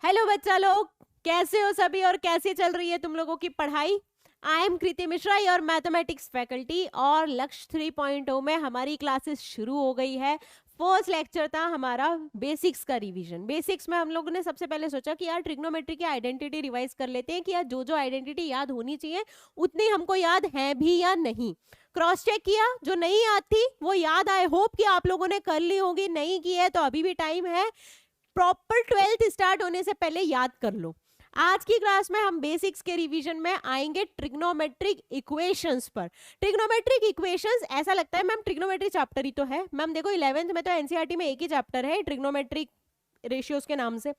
Hello बच्चा लोग, कैसे हो सभी और कैसे चल रही है तुम लोगों की पढ़ाई। I am Kriti Mishra, your mathematics faculty, और लक्ष्य 3.0 में हमारी क्लासेस शुरू हो गई है। फर्स्ट लेक्चर था हमारा बेसिक्स का रिवीजन। बेसिक्स में हम लोगों ने सबसे पहले सोचा कि यार ट्रिग्नोमेट्री की आइडेंटिटी रिवाइज कर लेते हैं कि यार जो जो आइडेंटिटी याद होनी चाहिए उतनी हमको याद है भी या नहीं। क्रॉस चेक किया, जो नहीं याद थी वो याद, आई होप कि आप लोगों ने कर ली होगी। नहीं की है तो अभी भी टाइम है, प्रॉपर 12th स्टार्ट होने से पहले याद कर लो। आज की क्लास में हम बेसिक्स के रिवीजन में आएंगे ट्रिग्नोमेट्रिक इक्वेशंस पर। ट्रिग्नोमेट्रिक इक्वेशंस, ऐसा लगता है मैम ट्रिग्नोमेट्री चैप्टर ही तो है। मैम देखो 11th में तो एनसीईआरटी में एक ही चैप्टर है ट्रिग्नोमेट्रिक रेशियोज के नाम से।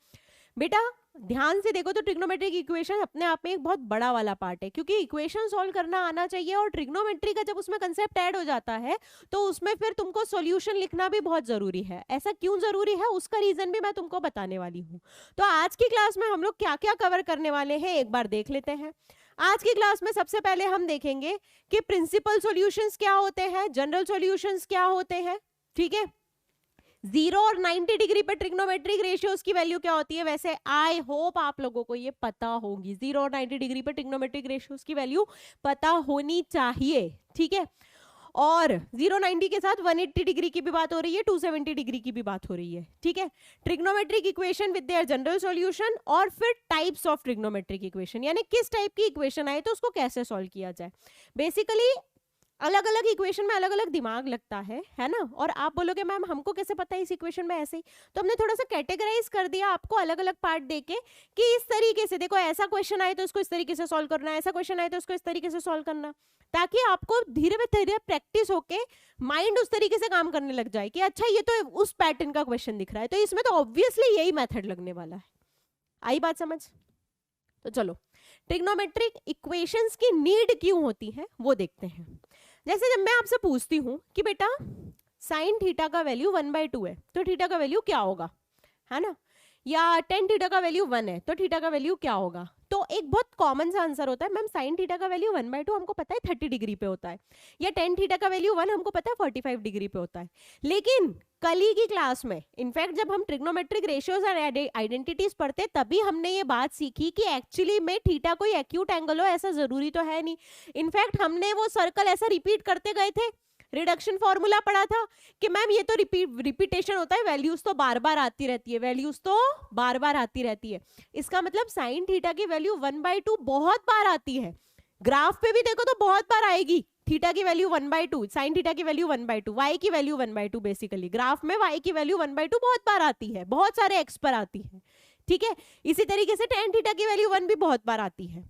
बेटा ध्यान से देखो तो ट्रिग्नोमेट्रिक इक्वेशन अपने आप में एक बहुत बड़ा वाला पार्ट है, क्योंकि इक्वेशन सॉल्व करना आना चाहिए। और ट्रिग्नोमेट्री का जब उसमें कंसेप्ट ऐड हो जाता है तो उसमें फिर तुमको सॉल्यूशन लिखना भी बहुत जरूरी है। ऐसा क्यों जरूरी है उसका रीजन भी मैं तुमको बताने वाली हूँ। तो आज की क्लास में हम लोग क्या क्या कवर करने वाले हैं एक बार देख लेते हैं। आज की क्लास में सबसे पहले हम देखेंगे कि प्रिंसिपल सॉल्यूशंस क्या होते हैं, जनरल सॉल्यूशंस क्या होते हैं, ठीक है। 0 और 90 डिग्री पर ट्रिग्नोमेट्रिक रेशियोज की वैल्यू क्या होती है। वैसे आई होप आप लोगों को ये पता होगी, 0 और 90 डिग्री पर ट्रिग्नोमेट्रिक रेशियोज की वैल्यू पता होनी चाहिए, ठीक है। और 090 के साथ 180 डिग्री की भी बात हो रही है, 270 डिग्री की भी बात हो रही है, ठीक है। Trigonometric equation with their general solution, और फिर टाइप्स ऑफ ट्रिग्नोमेट्रिक इक्वेशन, यानी किस टाइप की इक्वेशन आए तो उसको कैसे सॉल्व किया जाए। बेसिकली अलग अलग इक्वेशन में अलग अलग दिमाग लगता है ना। और आप बोलोगे मैम हमको कैसे पता है इस इक्वेशन में ऐसे ही, तो हमने थोड़ा सा कैटेगराइज कर दिया आपको अलग अलग पार्ट देके कि इस तरीके से देखो, ऐसा क्वेश्चन आए तो इसको इस तरीके से सॉल्व करना, ऐसा क्वेश्चन आए तो इसको इस तरीके से सॉल्व करना, ताकि आपको धीरे धीरे प्रैक्टिस होके माइंड उस तरीके से काम करने लग जाए कि अच्छा ये तो उस पैटर्न का क्वेश्चन दिख रहा है तो इसमें तो ऑब्वियसली यही मेथड लगने वाला है। आई बात समझ? तो चलो ट्रिग्नोमेट्रिक इक्वेशंस की नीड क्यों होती है वो देखते हैं। जैसे जब मैं आपसे पूछती हूं कि बेटा साइन थीटा का वैल्यू 1/2 है तो थीटा का वैल्यू क्या होगा, है ना। या टेन थीटा का वैल्यू 1 है तो थीटा का वैल्यू क्या होगा, तो एक बहुत कॉमन सा आंसर होता है मैम साइन थीटा का वैल्यू 1/2 हमको पता है 30 डिग्री पे होता है, या टेन थीटा का वैल्यू 1 हमको पता है 45 डिग्री पे होता है। लेकिन कल ही की क्लास में इनफैक्ट जब हम ट्रिग्नोमेट्रिक रेशियोज और आइडेंटिटीज पढ़ते तभी हमने ये बात सीखी कि एक्चुअली में थीटा कोई एक्यूट एंगल हो ऐसा जरूरी तो है नहीं। इनफैक्ट हमने वो सर्कल ऐसा रिपीट करते गए थे, रिडक्शन फॉर्मूला पढ़ा था कि मैम ये तो रिपीटेशन होता है, वैल्यूज तो बार बार आती रहती है, वैल्यूज तो बार बार आती रहती है। इसका मतलब साइन थीटा की वैल्यू 1/2 बहुत बार आती है। ग्राफ पे भी देखो तो बहुत बार आएगी थीटा की वैल्यू 1/2, साइन थीटा की वैल्यू 1/2, वाई की वैल्यू 1/2। बेसिकली ग्राफ में वाई की वैल्यू 1/2 बहुत बार आती है, बहुत सारे एक्स पर आती है, ठीक है। इसी तरीके से टेन थीटा की वैल्यू 1 भी बहुत बार आती है।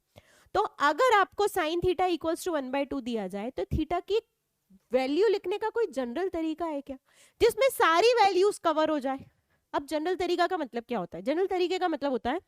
तो अगर आपको साइन थीटा इक्वल्स टू 1/2 दिया जाए तो थीटा की वैल्यू लिखने का कोई जनरल तरीका है क्या जिसमें सारी वैल्यूज कवर हो जाए। अब जनरल तरीका का मतलब क्या होता है, जनरल तरीके का मतलब होता है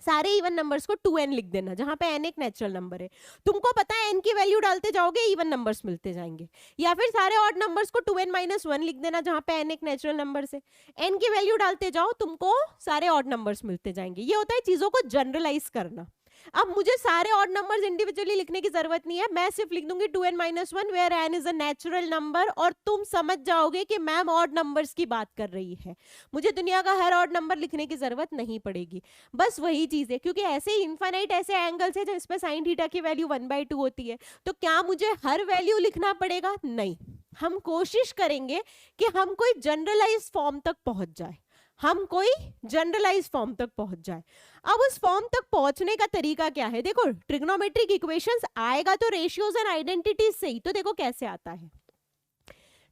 सारे इवन नंबर्स को 2n लिख देना, जहां पे n एक नेचुरल नंबर है। तुमको पता है n की वैल्यू डालते जाओगे इवन नंबर्स मिलते जाएंगे। या फिर सारे ऑड नंबर्स को 2n - 1 लिख देना, जहां पे n एक नेचुरल नंबर है। n की वैल्यू डालते जाओ तुमको सारे ऑड नंबर्स मिलते जाएंगे। ये होता है चीजों को जनरलाइज करना। अब मुझे सारे ऑड नंबर्स इंडिविजुअली लिखने की जरूरत नहीं है, मैं सिर्फ लिख दूंगी 2n - 1 where n is a natural number, और तुम समझ जाओगे कि मैम ऑड नंबर्स की बात कर रही है। मुझे दुनिया का हर ऑड नंबर लिखने की जरूरत नहीं पड़ेगी। बस वही चीज है, क्योंकि ऐसे ही इनफाइनाइट ऐसे एंगल्स है जिसपे साइन थीटा की वैल्यू 1/2 होती है, तो क्या मुझे हर वैल्यू लिखना पड़ेगा? नहीं। हम कोशिश करेंगे कि हम कोई जनरलाइज फॉर्म तक पहुंच जाए, हम कोई जनरलाइज फॉर्म तक पहुंच जाए। अब उस फॉर्म तक पहुंचने का तरीका क्या है, देखो ट्रिग्नोमेट्रिक इक्वेशंस आएगा तो रेशियोज एंड आइडेंटिटीज से ही। तो देखो कैसे आता है,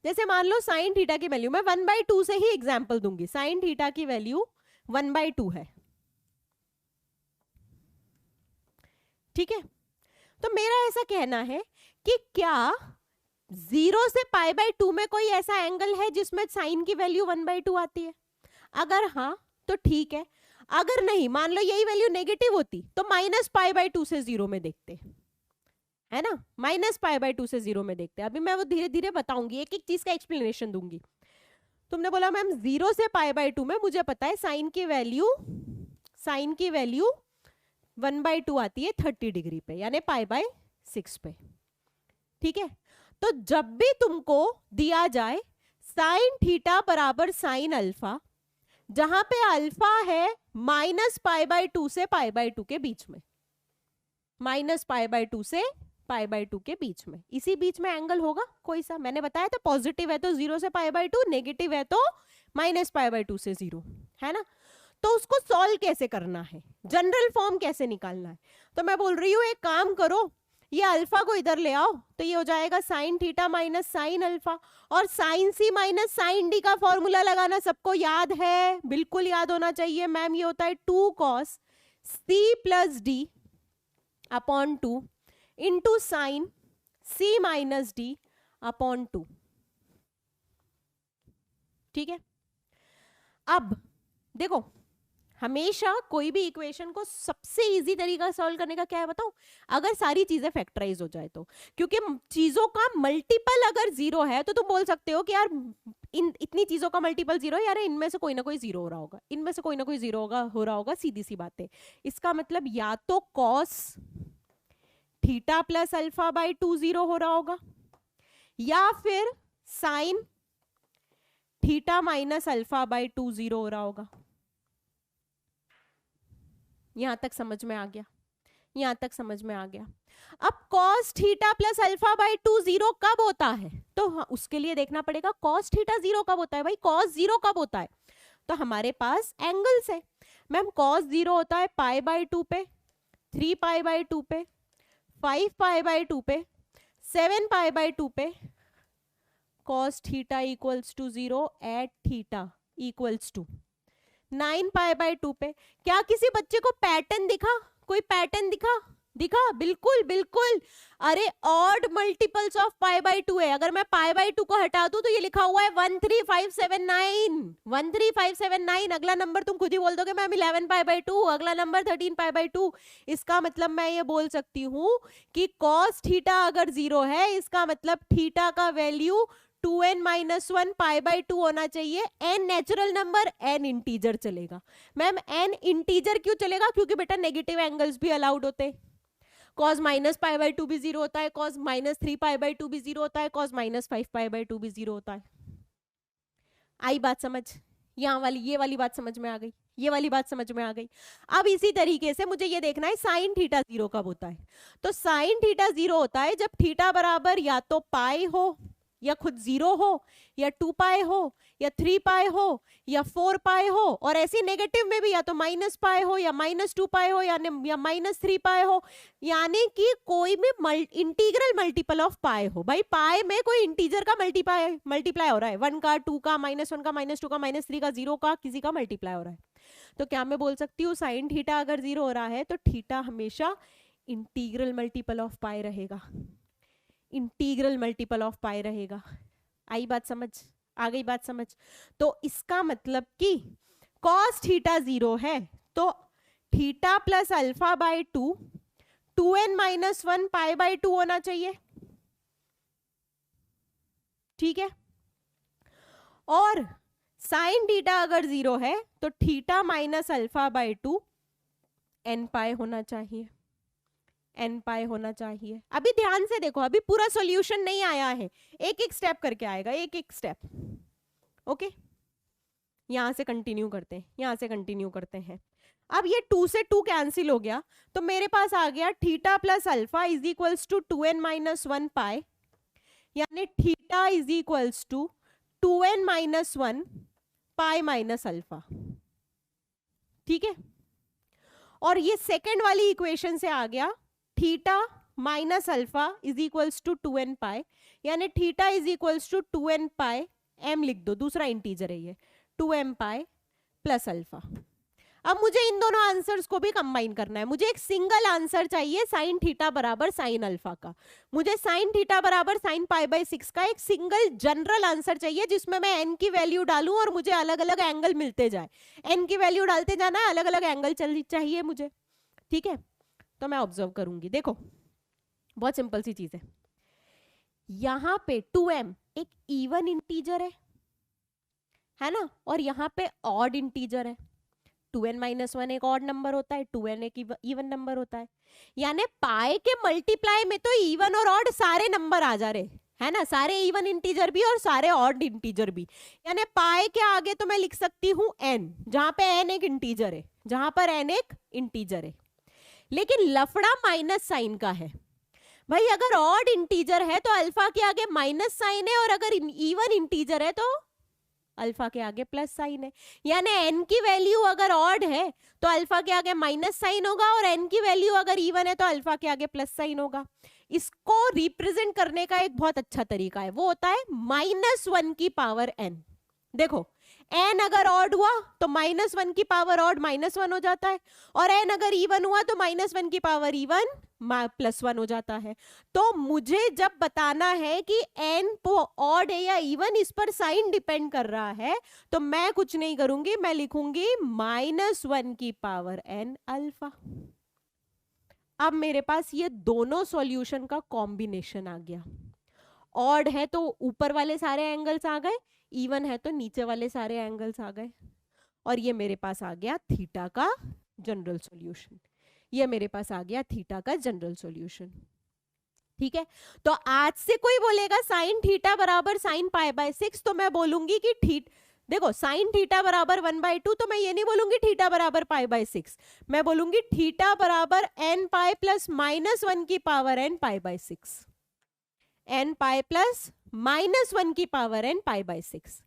जैसे मान लो साइन थीटा की वैल्यू, मैं 1/2 से ही एग्जांपल दूंगी। साइन थीटा की वैल्यू 1/2 है, ठीक है। तो मेरा ऐसा कहना है कि क्या 0 से π/2 में कोई ऐसा एंगल है जिसमें साइन की वैल्यू 1/2 आती है? अगर हाँ तो ठीक है, अगर नहीं, मान लो यही वैल्यू नेगेटिव होती तो -π/2 से 0 में देखते, है ना। -π/2 से 0 में देखते। अभी मैं वो धीरे धीरे बताऊंगी, एक एक चीज का एक्सप्लेनेशन दूंगी। तुमने बोला मैम 0 से π/2 में मुझे पता है साइन की वैल्यू 1/2 आती है 30 डिग्री पे, यानी π/6 पे, ठीक है। तो जब भी तुमको दिया जाए साइन थीटा बराबर साइन अल्फा, जहां पे अल्फा है -π/2 से π/2 के बीच में, -π/2 से π/2 के बीच में, इसी बीच में एंगल होगा कोई सा, मैंने बताया था पॉजिटिव है तो 0 से π/2, नेगेटिव है तो -π/2 से 0, है ना। तो उसको सॉल्व कैसे करना है, जनरल फॉर्म कैसे निकालना है, तो मैं बोल रही हूं एक काम करो, ये अल्फा को इधर ले आओ, तो ये हो जाएगा sine theta minus sine alpha, और sign C minus sine D का फॉर्मूला लगाना सबको याद है, बिल्कुल याद होना चाहिए मैम, ये होता है 2 cos c plus D upon 2 into sign c minus D upon 2, ठीक है। अब देखो, हमेशा कोई भी इक्वेशन को सबसे इजी तरीका सॉल्व करने का क्या है बताओ, अगर सारी चीजें फैक्टराइज हो जाए तो, क्योंकि चीजों का मल्टीपल अगर 0 है तो तुम बोल सकते हो कि यार इतनी चीजों का मल्टीपल 0 है, यार इनमें से कोई ना कोई 0 हो रहा होगा, इनमें से कोई ना कोई 0 हो रहा होगा, सीधी सी बात है। इसका मतलब या तो cos theta plus alpha by 2 0 हो रहा होगा, या फिर sine theta minus alpha by 2 0 हो रहा होगा। यहां तक समझ में आ गया, यहां तक समझ में आ गया। अब cos theta plus alpha by 2 0 कब होता है, तो उसके लिए देखना पड़ेगा cos थीटा 0 कब होता है भाई, cos 0 कब होता है, तो हमारे पास एंगल्स है मैम, cos 0 होता है π/2 पे, 3π/2 पे, 5π/2 पे, 7π/2 पे, cos theta equals to 0 at theta equals to 9π/2 पे। क्या किसी बच्चे को पैटर्न दिखा, कोई पैटर्न दिखा, बिल्कुल बिल्कुल, अरे ऑड मल्टीपल्स ऑफ π/2 है, अगर मैं π/2 को हटा दूं तो ये लिखा हुआ है 13579, 13579, अगला नंबर तुम खुद ही बोल दोगे मैम 11π/2, अगला नंबर 13π/2, इसका मतलब मैं ये बोल सकती हूँ कि cos थीटा अगर 0 है, इसका मतलब थीटा का वैल्यू 2n माइनस 1 π/2 होना चाहिए, n natural number, n integer चलेगा। मैम n इंटीजर क्यों चलेगा, क्योंकि बेटा नेगेटिव एंगल्स भी अलाउड होते हैं, cos माइनस π/2 भी 0 होता है, cos माइनस 3π/2 भी 0 होता है, cos माइनस 5π/2 भी 0 होता है। आई बात समझ, यहाँ वाली ये वाली बात समझ में आ गई, ये वाली बात समझ में आ गई। अब इसी तरीके से मुझे ये देखना है साइन थीटा 0 कब होता है, तो साइन थीटा 0 होता है जब थीटा बराबर या तो पाई हो, या खुद 0 हो, या 2π हो, या 3π हो, या 4π हो, और ऐसे नेगेटिव में भी या तो -π हो, या -2π हो, या -3π हो, यानी कि कोई भी इंटीग्रल मल्टीपल ऑफ पाई हो। भाई पाई में कोई इंटीजर का मल्टीप्लाई हो रहा है, 1 का, 2 का, -1 का, -2 का, -3 का, 0 का, किसी का मल्टीप्लाई हो रहा है, तो क्या मैं बोल सकती हूँ साइन थीटा अगर 0 हो रहा है तो थीटा हमेशा इंटीग्रल मल्टीपल ऑफ पाई रहेगा, इंटीग्रल मल्टीपल ऑफ पाई रहेगा। आई बात समझ, आ गई बात समझ। तो इसका मतलब कि cos थीटा 0 है तो theta plus alpha by 2 2n minus 1 π/2 होना चाहिए, ठीक है। और साइन थीटा अगर 0 है तो theta minus alpha by 2 n π होना चाहिए, n π होना चाहिए। अभी ध्यान से देखो, अभी पूरा सॉल्यूशन नहीं आया है, एक एक स्टेप करके आएगा, एक एक स्टेप, ओके। यहां से कंटिन्यू करते हैं, यहां से कंटिन्यू करते हैं। अब ये 2 से 2 कैंसिल हो गया, तो मेरे पास आ गया theta plus alpha is equals to 2n minus 1 pi, यानी theta is equals to 2n minus 1 pi minus alpha, ठीक है। और ये सेकेंड वाली इक्वेशन से आ गया theta minus alpha is equals to 2n pi, यानी theta is equals to 2n pi, m लिख दो, दूसरा इंटीजर है ये, 2m पाई प्लस अल्फा। अब मुझे इन दोनों आंसर्स को भी कंबाइन करना है, मुझे एक सिंगल आंसर चाहिए साइन थीटा बराबर साइन अल्फा का, मुझे साइन थीटा बराबर साइन π/6 का एक सिंगल जनरल आंसर चाहिए जिसमें मैं n की वैल्यू डालूं और मुझे अलग अलग एंगल मिलते जाए, n की वैल्यू डालते जाना है, अलग अलग एंगल चाहिए मुझे, ठीक है। तो मैं ऑब्जर्व करूंगी, देखो बहुत सिंपल सी चीज है, यहां पे 2m एक इवन इंटीजर है ना, और यहां पे ऑड इंटीजर है, 2n माइनस 1 एक ऑड नंबर होता है, 2n एक इवन नंबर होता है, यानी पाई के मल्टीप्लाई में तो इवन और ऑड सारे नंबर आ जा रहे, है ना, सारे इवन इंटीजर भी और सारे ऑड इंटीजर भी। यानी पाई के आगे तो मैं लिख सकती हूं n, जहां पे n एक इंटीजर है, जहां पर n एक इंटीजर है। लेकिन लफड़ा माइनस साइन का है भाई। अगर ऑड इंटीजर है तो अल्फा के आगे माइनस साइन है, और अगर इवन इंटीजर है तो अल्फा के आगे प्लस साइन है। यानी n की वैल्यू अगर ऑड है तो अल्फा के आगे माइनस साइन होगा, और n की वैल्यू अगर इवन है तो अल्फा के आगे प्लस साइन होगा। इसको रिप्रेजेंट करने का एक बहुत अच्छा तरीका है, वो होता है -1 की पावर n। देखो n अगर ऑड हुआ तो -1 की पावर ऑड -1 हो जाता है, और n अगर इवन हुआ तो -1 की पावर इवन +1 हो जाता है। तो मुझे जब बताना है कि n ऑड है या इवन, इस पर साइन डिपेंड कर रहा है, तो मैं कुछ नहीं करूंगी, मैं लिखूंगी -1 की पावर n अल्फा। अब मेरे पास ये दोनों सॉल्यूशन का कॉम्बिनेशन आ गया। ऑड है तो ऊपर वाले सारे एंगल्स आ गए, इवन है तो नीचे वाले सारे एंगल्स आ गए, और ये मेरे पास आ गया थीटा का जनरल सॉल्यूशन। ये मेरे पास आ गया थीटा का जनरल सॉल्यूशन। ठीक है, तो आज से कोई बोलेगा साइन थीटा बराबर साइन π/6, तो मैं बोलूंगी कि देखो साइन थीटा बराबर 1/2, तो मैं ये नहीं बोलूंगी थीटा बराबर π/6, मैं बोलूंगी थीटा बराबर n पाई प्लस -1 की power n π/6, n pi plus -1 की पावर n π/6।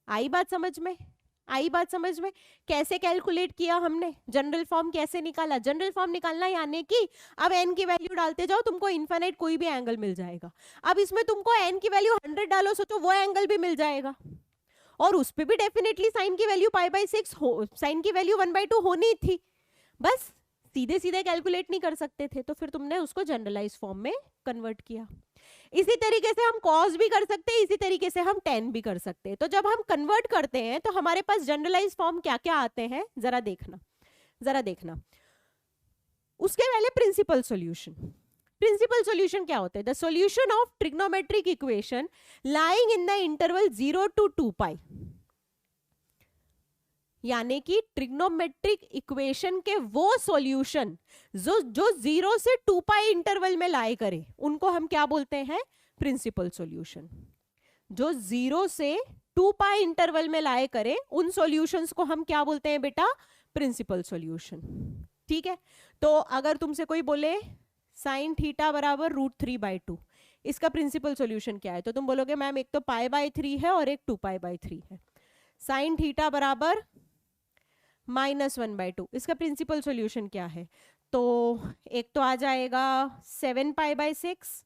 आई बात समझ में? आई बात समझ में? कैसे कैलकुलेट किया हमने, जनरल फॉर्म कैसे निकाला? जनरल फॉर्म निकालना यानी कि अब n की वैल्यू डालते जाओ, तुमको इनफाइनाइट कोई भी एंगल मिल जाएगा। अब इसमें तुमको n की वैल्यू 100 डालो, सोचो वो एंगल भी मिल जाएगा, और उस पे भी डेफिनेटली साइन की वैल्यू π/6 हो, साइन की वैल्यू 1/2 होनी थी। बस सीधे सीधे कैलकुलेट नहीं कर सकते थे, तो फिर तुमने उसको जनरलाइज फॉर्म में कन्वर्ट किया। इसी तरीके से हम कॉस भी कर सकते हैं, इसी तरीके से हम टेन भी कर सकते हैं। तो जब हम कन्वर्ट करते हैं तो हमारे पास जनरलाइज फॉर्म क्या क्या आते हैं, जरा देखना, जरा देखना। उसके पहले प्रिंसिपल सॉल्यूशन। प्रिंसिपल सॉल्यूशन क्या होता है? The solution of trigonometric equation lying in the interval 0 to 2π। यानी कि ट्रिग्नोमेट्रिक इक्वेशन के वो सॉल्यूशन जो 0 से 2π इंटरवल में लाई करे, उनको हम क्या बोलते हैं? Principal solution. जो 0 से 2π इंटरवल में लाए करे, उन सॉल्यूशंस को हम क्या बोलते हैं बेटा? Principal solution. ठीक है, तो अगर तुमसे कोई बोले साइन थीटा बराबर √3/2, इसका प्रिंसिपल सॉल्यूशन क्या है, तो तुम बोलोगे मैम एक तो π/3 है और एक 2π/3 है। साइन थीटा बराबर -1/2, इसका प्रिंसिपल सॉल्यूशन क्या है? तो एक तो आ जाएगा 7π/6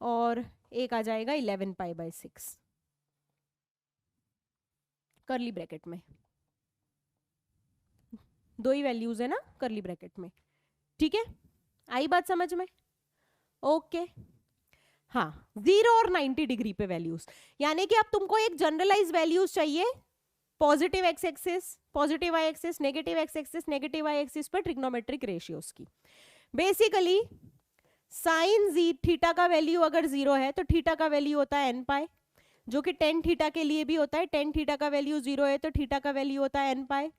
और एक आ जाएगा 11π/6 करली ब्रैकेट में। दो ही वैल्यूज है ना करली ब्रैकेट में। ठीक है, आई बात समझ में? ओके हाँ, 0 और 90 डिग्री पे वैल्यूज, यानी कि अब तुमको एक जनरलाइज वैल्यूज चाहिए, positive x axis, positive y axis, negative x axis, negative y axis पर ट्रिग्नोमेट्रिक रेशियोज की। बेसिकली साइन थीटा का वैल्यू अगर 0 है तो थीटा का वैल्यू होता है n π, जो कि टेन थीटा के लिए भी होता है। टेन थीटा का वैल्यू 0 है तो थीटा का वैल्यू होता है n π।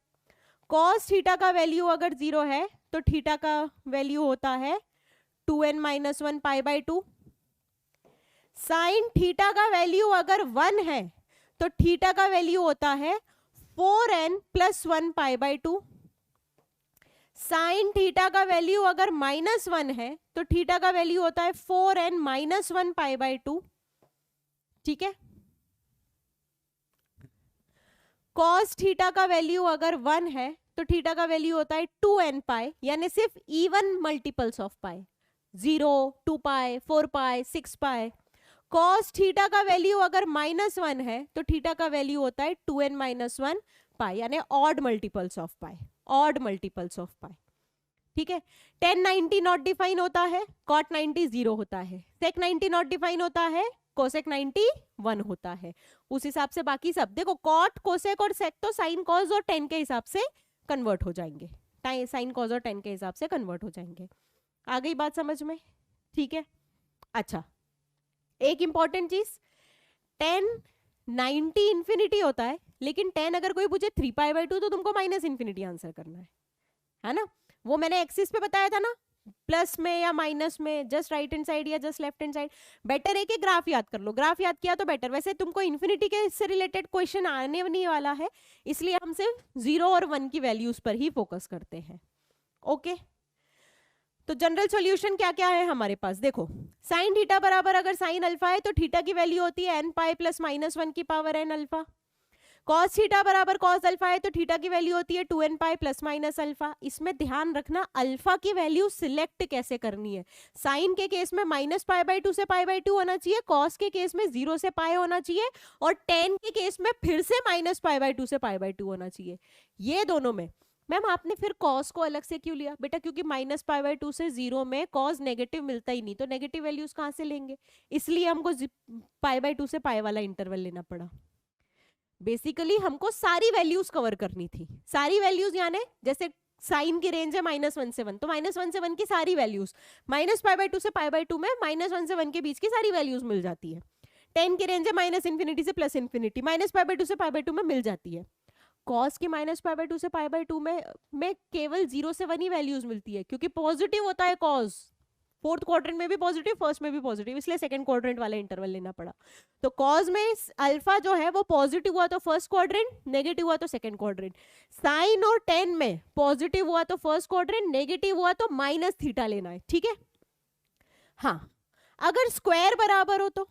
कॉस थीटा का वैल्यू अगर 0 है तो थीटा का वैल्यू होता है 2n - 1 π/2। साइन थीटा का वैल्यू अगर 1 है तो थीटा का वैल्यू होता है 4n + 1 π/2। साइन थीटा का वैल्यू अगर -1 है तो थीटा का वैल्यू होता है 4n - 1 π/2। ठीक है, कॉस थीटा का वैल्यू अगर 1 है तो थीटा का वैल्यू होता है 2n π, यानी सिर्फ even multiples of pi, 0, 2π, 4π, 6π। Cos theta का वैल्यू अगर -1 है तो थीटा का वैल्यू होता है 2n - 1 π, यानी odd multiples of pi, odd multiples of pi. ठीक है, tan 90 नॉट डिफाइन होता है, cot 90 0 होता है, sec 90 नॉट डिफाइन होता है, cosec 90 1 होता है। उस हिसाब से बाकी सब देखो, cot, cosec और sec तो sin cos और tan के हिसाब से कन्वर्ट हो जाएंगे, sin cos और tan के हिसाब से कन्वर्ट हो जाएंगे। आ गई बात समझ में? ठीक है, अच्छा एक इंपॉर्टेंट चीज, tan 90 इंफिनिटी होता है, लेकिन tan अगर कोई पूछे 3π/2 तो तुमको -∞ आंसर करना है ना। वो मैंने एक्सिस पे बताया था ना, प्लस में या माइनस में, जस्ट राइट हैंड साइड या just left hand side. Better है कि ग्राफ याद कर लो, ग्राफ याद किया तो बेटर। वैसे तुमको इन्फिनिटी के से रिलेटेड क्वेश्चन आने नहीं वाला है, इसलिए हम सिर्फ 0 और 1 की वैल्यूज पर ही फोकस करते हैं। ओके, तो जनरल सॉल्यूशन क्या क्या है हमारे पास, देखो साइन थीटा बराबर अगर साइन अल्फा है तो थीटा की वैल्यू होती है n पाई प्लस माइनस 1 की power n alpha. Cos theta बराबर कॉस अल्फा है तो थीटा की वैल्यू होती है 2n pi plus minus alpha. इसमें ध्यान रखना अल्फा की वैल्यू सिलेक्ट कैसे करनी है। साइन के केस में माइनस पाई बाई 2 से पाई बाई 2 होना चाहिए, कॉस के केस में 0 से पाई होना चाहिए, और टेन के केस में फिर से माइनस पाई बाई 2 से पाई बाई 2 होना चाहिए। ये दोनों में मैम आपने फिर कॉस को अलग से क्यों लिया बेटा, क्योंकि माइनस पाई बाई 2 से 0 में कॉस नेगेटिव मिलता ही नहीं, तो नेगेटिव वैल्यूज कहां से लेंगे, इसलिए हमको पाई बाई 2 से पाई वाला इंटरवल लेना पड़ा। बेसिकली हमको सारी वैल्यूज कवर करनी थी, सारी वैल्यूज यानी जैसे साइन की रेंज है -1 से 1, तो -1 से 1 की सारी वैल्यूज, माइनस पाई बाई 2 से पाई बाई 2 में -1 से 1 के बीच की सारी वैल्यूज मिल जाती है। 10 की रेंज है माइनस इन्फिनिटी से plus infinity, minus pi by 2 से पाई बाई 2 में मिल जाती है। कॉस की माइनस पाई बाई 2 से पाई बाई 2 में केवल 0 से 1 ही वैल्यूज मिलती है, क्योंकि पॉजिटिव होता है कॉस, फोर्थ क्वाड्रेंट में भी पॉजिटिव, फर्स्ट में भी पॉजिटिव, इसलिए सेकंड क्वाड्रेंट वाला इंटरवल लेना पड़ा। तो कॉस में अल्फा जो है वो पॉजिटिव हुआ तो फर्स्ट क्वाड्रेंट, नेगेटिव हुआ तो सेकंड क्वाड्रेंट। साइन और टेन में पॉजिटिव हुआ तो फर्स्ट क्वाड्रेंट, नेगेटिव हुआ तो माइनस थीटा लेना है, ठीक है। हाँ, अगर स्क्वायर बराबर हो तो,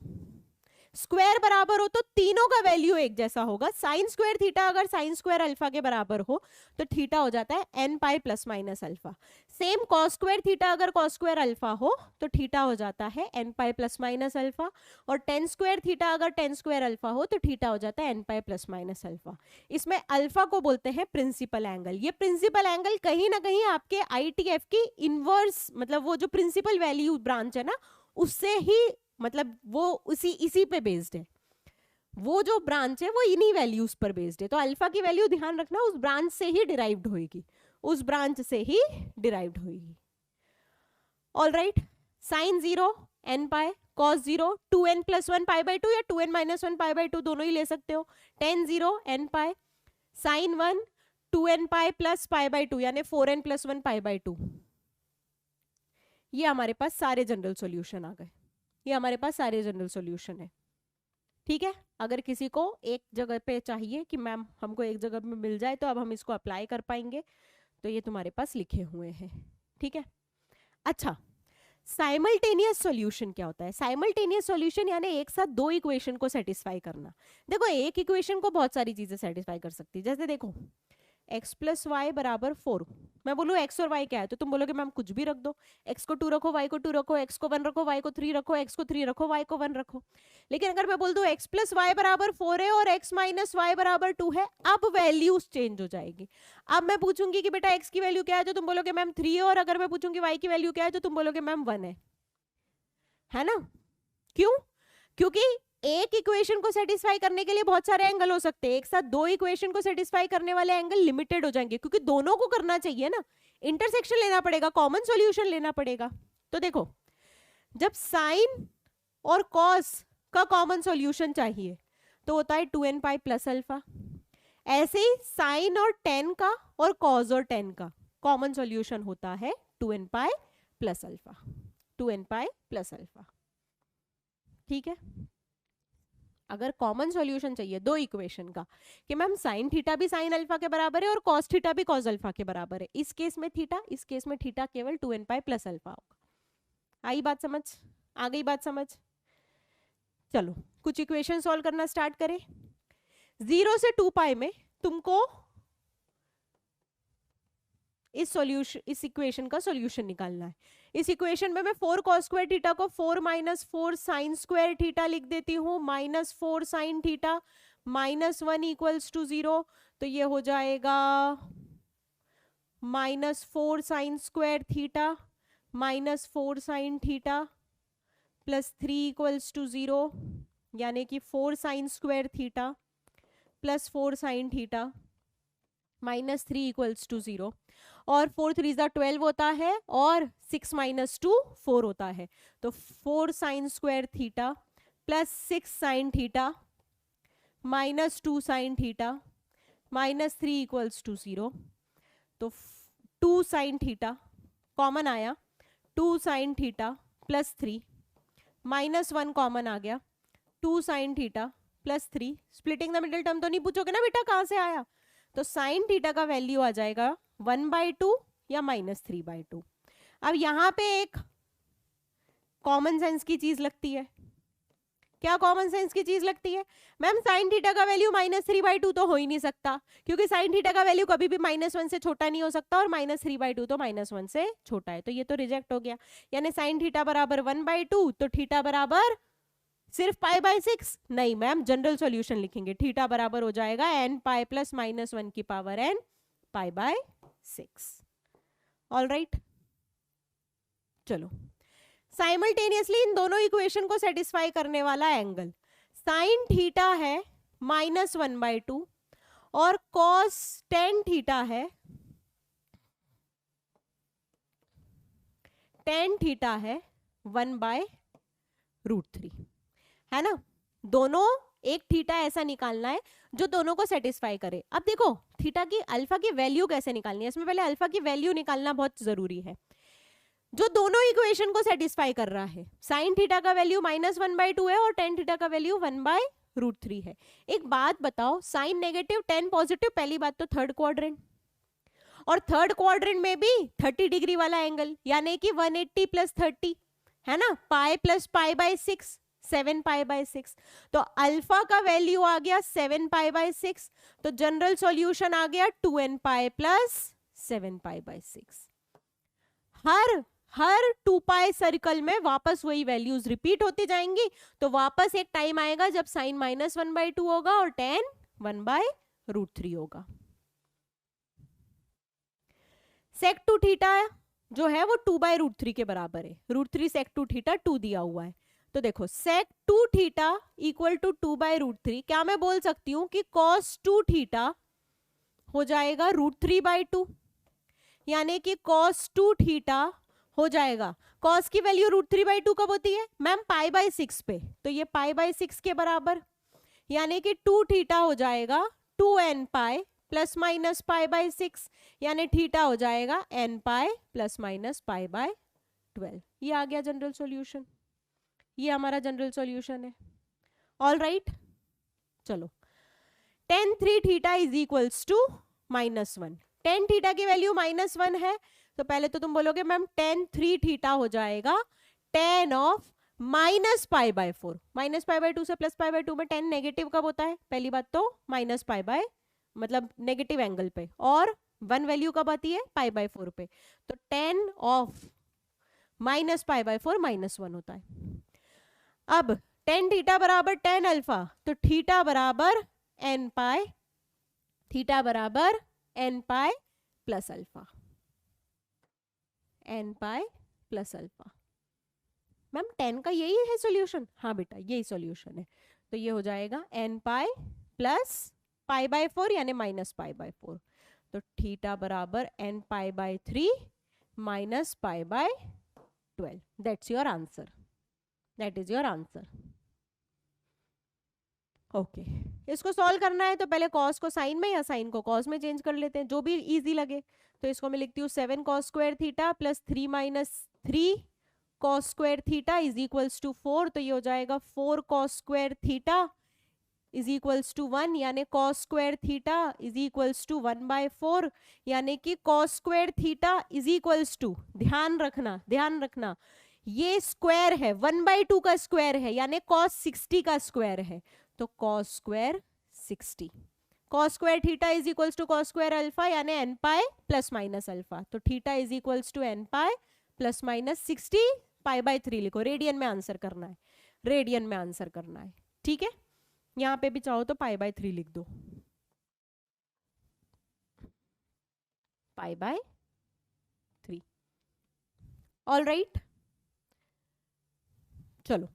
स्क्वायर बराबर हो तो तीनों का वैल्यू एक जैसा होगा। साइन स्क्वायर थीटा अगर साइन स्क्वायर अल्फा के बराबर हो तो थीटा हो जाता है n pi plus minus alpha. Same cos square theta अगर कॉस स्क्वायर अल्फा हो तो थीटा हो जाता है n pi plus minus alpha, और टेन स्क्वायर थीटा अगर टेन स्क्वायर अल्फा हो तो थीटा हो जाता है n pi plus minus alpha. इसमें अल्फा को बोलते हैं प्रिंसिपल एंगल। ये प्रिंसिपल एंगल कहीं ना कहीं आपके ITF की इनवर्स, मतलब वो जो प्रिंसिपल वैल्यू ब्रांच है ना, उससे ही, मतलब वो इसी पे बेस्ड है, वो जो ब्रांच है वो इन्हीं वैल्यूज पर बेस्ड है। तो अल्फा की वैल्यू ध्यान रखना उस ब्रांच से ही डिराइव्ड होगी, उस ब्रांच से ही डिराइव्ड होगी। All right, sine 0 n pi, cos 0 2n plus 1 pi by 2 या 2n माइनस 1 पाई बाई 2 दोनों ही ले सकते हो। Tan 0 n pi, sine 1 2n pi plus pi by 2 यानी 4n प्लस 1 पाई बाई 2। ये हमारे पास सारे जनरल सॉल्यूशन आ गए, ये हमारे पास सारे जनरल सॉल्यूशन है, ठीक है। अगर किसी को एक जगह पे चाहिए कि मैम हमको एक जगह में मिल जाए तो अब हम इसको अप्लाई कर पाएंगे, तो ये तुम्हारे पास लिखे हुए हैं, ठीक है। अच्छा, साइमल्टेनियस सॉल्यूशन क्या होता है। साइमल्टेनियस सॉल्यूशन यानी एक साथ दो इक्वेशन को सेटिस्फाई करना। देखो एक इक्वेशन को बहुत सारी चीजें सेटिस्फाई कर सकती है, जैसे देखो x प्लस वाई बराबर 4, मैं बोलूँ x और y क्या है तो तुम बोलोगे मैम कुछ भी रख दो, x को 2 रखो, y को 2 रखो, x को 1 रखो, y को 3 रखो, x को 3 रखो, y को 1 रखो। लेकिन अगर मैं बोल दूं x प्लस वाई बराबर 4 है और x माइनस वाई बराबर 2 है, अब वैल्यूज चेंज हो जाएगी। अब मैं पूछूंगी कि बेटा x की वैल्यू क्या है तो तुम बोलोगे मैम 3 है, और अगर मैं पूछूंगी y की वैल्यू क्या है तो तुम बोलोगे मैम 1 है ना। क्यों? क्योंकि एक इक्वेशन को सेटिस्फाई करने के लिए बहुत सारे एंगल हो सकते हैं, एक साथ दो इक्वेशन को सेटिस्फाई करने वाले एंगल लिमिटेड हो जाएंगे, क्योंकि दोनों को करना चाहिए ना, इंटरसेक्शन लेना पड़ेगा, कॉमन सॉल्यूशन लेना पड़ेगा। तो देखो जब साइन और कॉस का कॉमन सॉल्यूशन चाहिए तो होता है 2n पाई प्लस अल्फा। ऐसे ही साइन और टेन का और कॉस और टेन का कॉमन सॉल्यूशन होता है 2n pi plus alpha, 2n pi plus alpha, ठीक है। अगर कॉमन सॉल्यूशन चाहिए दो इक्वेशन का कि मैम साइन थीटा भी साइन अल्फा के बराबर है और कॉस थीटा भी कॉस अल्फा के बराबर है, इस केस में थीटा, इस केस में थीटा केवल 2n पाई प्लस अल्फा होगा। आई बात समझ, आ गई बात समझ। चलो कुछ इक्वेशन सॉल्व करना स्टार्ट करें। 0 से 2 पाई में तुमको इस इक्वेशन का सॉल्यूशन निकालना है। इस इक्वेशन में मैं 4 कॉस स्क्वायर थीटा को 4 माइनस 4 साइन स्क्वायर थीटा लिख देती हूँ, minus 4 sine theta, -1 equals to 0, तो ये हो जाएगा -4 sine square theta -4 sine theta plus 3 equals to 0, यानी कि 4 sine square theta plus 4 sine theta -3 equals to 0, और 4 3 12 होता है और 6 माइनस 2 4 होता है, तो 4 sine square theta plus 6 sine theta -2 sine theta -3 equals to 0, तो 2 साइन थीटा कॉमन आया, 2 साइन थीटा प्लस 3 -1 कॉमन आ गया, 2 sine theta plus 3, splitting the middle term तो नहीं पूछोगे ना बेटा कहां से आया, तो साइन थीटा का वैल्यू आ जाएगा 1/2 या -3/2। अब यहां पे एक कॉमन सेंस की चीज लगती है, क्या कॉमन सेंस की चीज लगती है, मैम साइन थीटा का वैल्यू -3/2 तो हो ही नहीं सकता, क्योंकि साइन थीटा का वैल्यू कभी भी -1 से छोटा नहीं हो सकता और -3/2 तो -1 से छोटा है, तो ये तो रिजेक्ट हो गया। यानी साइन थीटा बराबर 1/2 तो थीटा बराबर सिर्फ π/6 नहीं मैम, जनरल सॉल्यूशन लिखेंगे, थीटा बराबर हो जाएगा n π प्लस -1 की पावर n π/6। ऑल राइट, चलो साइमल्टेनियसली इन दोनों इक्वेशन को सेटिस्फाई करने वाला एंगल साइन थीटा है -1/2 और कॉस टेन थीटा है है 1/√3, है ना। दोनों एक थीटा ऐसा निकालना है जो दोनों को सेटिस्फाई करे। अब देखो थीटा की अल्फा की वैल्यू कैसे निकालनी है, इसमें पहले अल्फा की वैल्यू निकालना बहुत जरूरी है जो दोनों इक्वेशन को सेटिस्फाई कर रहा है। साइन थीटा का वैल्यू -1/2 है और टेन थीटा का वैल्यू 1/√3 है। एक बात बताओ, साइन नेगेटिव टेन पॉजिटिव, पहली बात तो थर्ड क्वाड्रेंट, और थर्ड क्वाड्रेंट में भी 30 डिग्री वाला एंगल, यानी कि 180 प्लस 30 है ना, पाई प्लस π/6 7π/6, तो अल्फा का वैल्यू आ गया 7π/6, तो जनरल सॉल्यूशन आ गया 2nπ प्लस 7π/6। हर 2π सर्कल में वापस वही वैल्यूज रिपीट होती जाएंगी, तो वापस एक टाइम आएगा जब साइन -1/2 होगा और टेन 1/√3 होगा। सेक 2 थीटा जो है वो 2/√3 के बराबर है, √3 सेक 2 थीटा 2 दिया हुआ है, तो देखो सेक 2 थीटा इक्वल टू 2/√3, क्या मैं बोल सकती हूं कि cos 2 थीटा हो जाएगा √3/2, यानी कि cos 2 थीटा हो जाएगा, cos की वैल्यू √3/2 कब होती है मैम, π/6 पे, तो ये π/6 के बराबर, यानी कि 2 थीटा हो जाएगा 2nπ प्लस माइनस π/6, यानी थीटा हो जाएगा nπ प्लस माइनस π/12। ये आ गया जनरल सॉल्यूशन, ये हमारा जनरल सॉल्यूशन है। ऑल राइट, चलो tan 3 theta is equals to -1, tan theta की वैल्यू -1 है, तो पहले तो तुम बोलोगे मैम tan 3 थीटा हो जाएगा tan ऑफ -π/4, -π/2 से +π/2 में tan नेगेटिव कब होता है, पहली बात तो -π मतलब नेगेटिव एंगल पे, और 1 वैल्यू कब आती है π/4 पे, तो tan ऑफ -π/4 -1 होता है। अब tan थीटा बराबर tan अल्फा, तो थीटा बराबर nπ, थीटा बराबर nπ plus alpha, nπ plus alpha. Ma'am tan का यही है सॉल्यूशन, हाँ बेटा यही सॉल्यूशन है, तो ये हो जाएगा nπ प्लस π/4 यानी -π/4, तो थीटा बराबर nπ/3 minus π/12, that's your answer, that is your answer. Okay, इसको सॉल्व करना है तो पहले कॉस को साइन में या साइन को कॉस में चेंज कर लेते हैं, जो भी इजी लगे। तो इसको मैं लिखती हूँ 7 cos square theta plus 3 minus 3 cos square theta is equals to 4, तो ये हो जाएगा 4 cos square theta is equals to 1, यानी cos square theta is equals to 1/4, यानी कि cos square theta is equals to, ध्यान रखना ये स्क्वायर है, 1/2 का स्क्वायर है, यानी cos 60 का स्क्वायर है, तो cos square 60, cos square theta is equals to cos square alpha यानी nπ प्लस माइनस अल्फा, तो theta is equals to nπ plus minus 60 π/3 लिखो, रेडियन में आंसर करना है, रेडियन में आंसर करना है, ठीक है। यहां पे भी चाहो तो π/3 लिख दो, π/3। ऑल राइट, चलो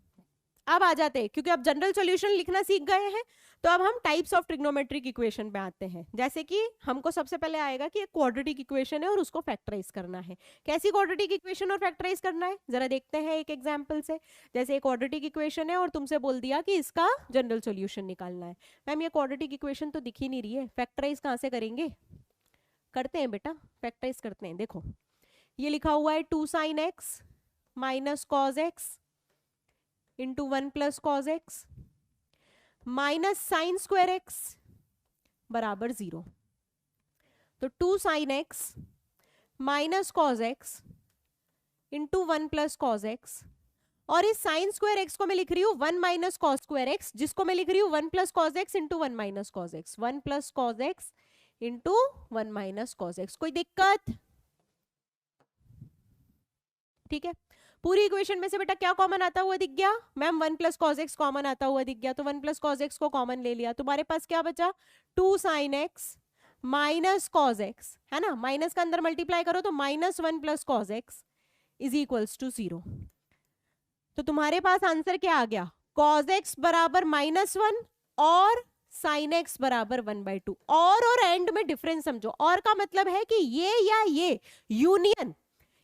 अब आ जाते हैं, क्योंकि अब जनरल सॉल्यूशन लिखना सीख गए हैं, तो अब हम टाइप्स ऑफ ट्रिग्नोमेट्रिक इक्वेशन पे आते हैं। जैसे कि हमको सबसे पहले आएगा कि एक क्वाड्रेटिक इक्वेशन है और उसको फैक्टराइज करना है। कैसी क्वाड्रेटिक इक्वेशन और फैक्टराइज करना है जरा देखते हैं एक एग्जांपल से। जैसे एक क्वाड्रेटिक इक्वेशन है और तुमसे बोल दिया कि इसका जनरल सॉल्यूशन निकालना है। मैम ये क्वाड्रेटिक इक्वेशन तो दिख ही नहीं रही है, फैक्टराइज कहाँ से करेंगे? करते हैं बेटा, फैक्टराइज करते हैं। देखो ये लिखा हुआ है 2 sin x minus cos x into 1 plus cos x minus sine square x बराबर 0। तो 2 sine x minus cos x into 1 plus cos x, और इस साइन स्क्वायर एक्स को मैं लिख रही हूँ 1 माइनस कॉस स्क्वायर एक्स, जिसको मैं लिख रही हूँ 1 plus cos x into 1 minus cos x, 1 plus cos x into 1 minus cos x. कोई दिक्कत? ठीक है, पूरी इक्वेशन में से बेटा क्या कॉमन आता हुआ दिख गया? Ma'am 1 plus cos x common आता हुआ दिख गया, तो 1 प्लस कॉज एक्स को कॉमन ले लिया, तुम्हारे पास क्या बचा? 2 sine x minus cos x, है ना, माइनस का अंदर मल्टीप्लाई करो तो minus 1 plus cos x is equals to 0। तो तुम्हारे पास आंसर क्या आ गया? कॉज एक्स बराबर -1 और साइन एक्स बराबर 1/2। और एंड में डिफरेंस समझो, और का मतलब है कि ये या ये यूनियन,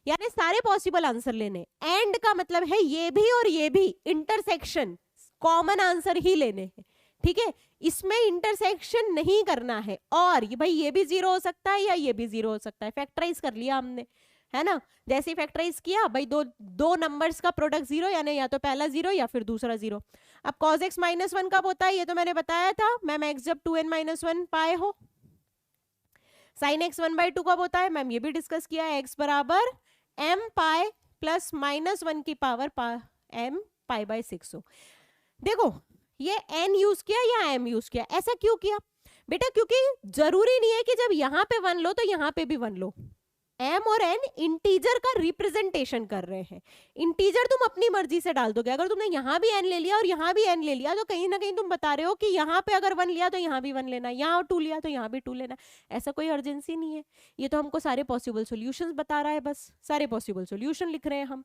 यानी सारे पॉसिबल आंसर लेने, एंड का मतलब है ये भी और ये भी इंटरसेक्शन, कॉमन आंसर ही लेने हैं। ठीक है, इसमें इंटरसेक्शन नहीं करना है, और ये भाई ये भी 0 हो सकता है या ये भी 0 हो सकता है, फैक्टराइज कर लिया हमने, है ना। जैसे फैक्टराइज किया भाई, दो नंबर्स का प्रोडक्ट 0, यानी या तो पहला 0 या फिर दूसरा 0। अब cos x -1 कब होता है? ये तो मैंने बताया था मैम, x जब 2n-1 पाए हो। sin x 1/2 कब होता है? मैम ये भी डिस्कस किया है, x बराबर m पाई प्लस -1 की पावर m पाई/6 हो। देखो ये n यूज किया या m यूज किया, ऐसा क्यों किया बेटा? क्योंकि जरूरी नहीं है कि जब यहाँ पे 1 लो तो यहाँ पे भी 1 लो। m और n इंटीजर का रिप्रेजेंटेशन कर रहे हैं, इंटीजर तुम अपनी मर्जी से डाल दोगे। अगर तुमने यहाँ भी n ले लिया और यहाँ भी n ले लिया, तो कहीं ना कहीं तुम बता रहे हो कि यहाँ पे अगर 1 लिया तो यहाँ भी 1 लेना, यहाँ 2 लिया तो यहाँ भी 2 लेना। ऐसा कोई अर्जेंसी नहीं है, ये तो हमको सारे पॉसिबल सॉल्यूशंस बता रहा है, बस सारे पॉसिबल सॉल्यूशन लिख रहे हैं हम।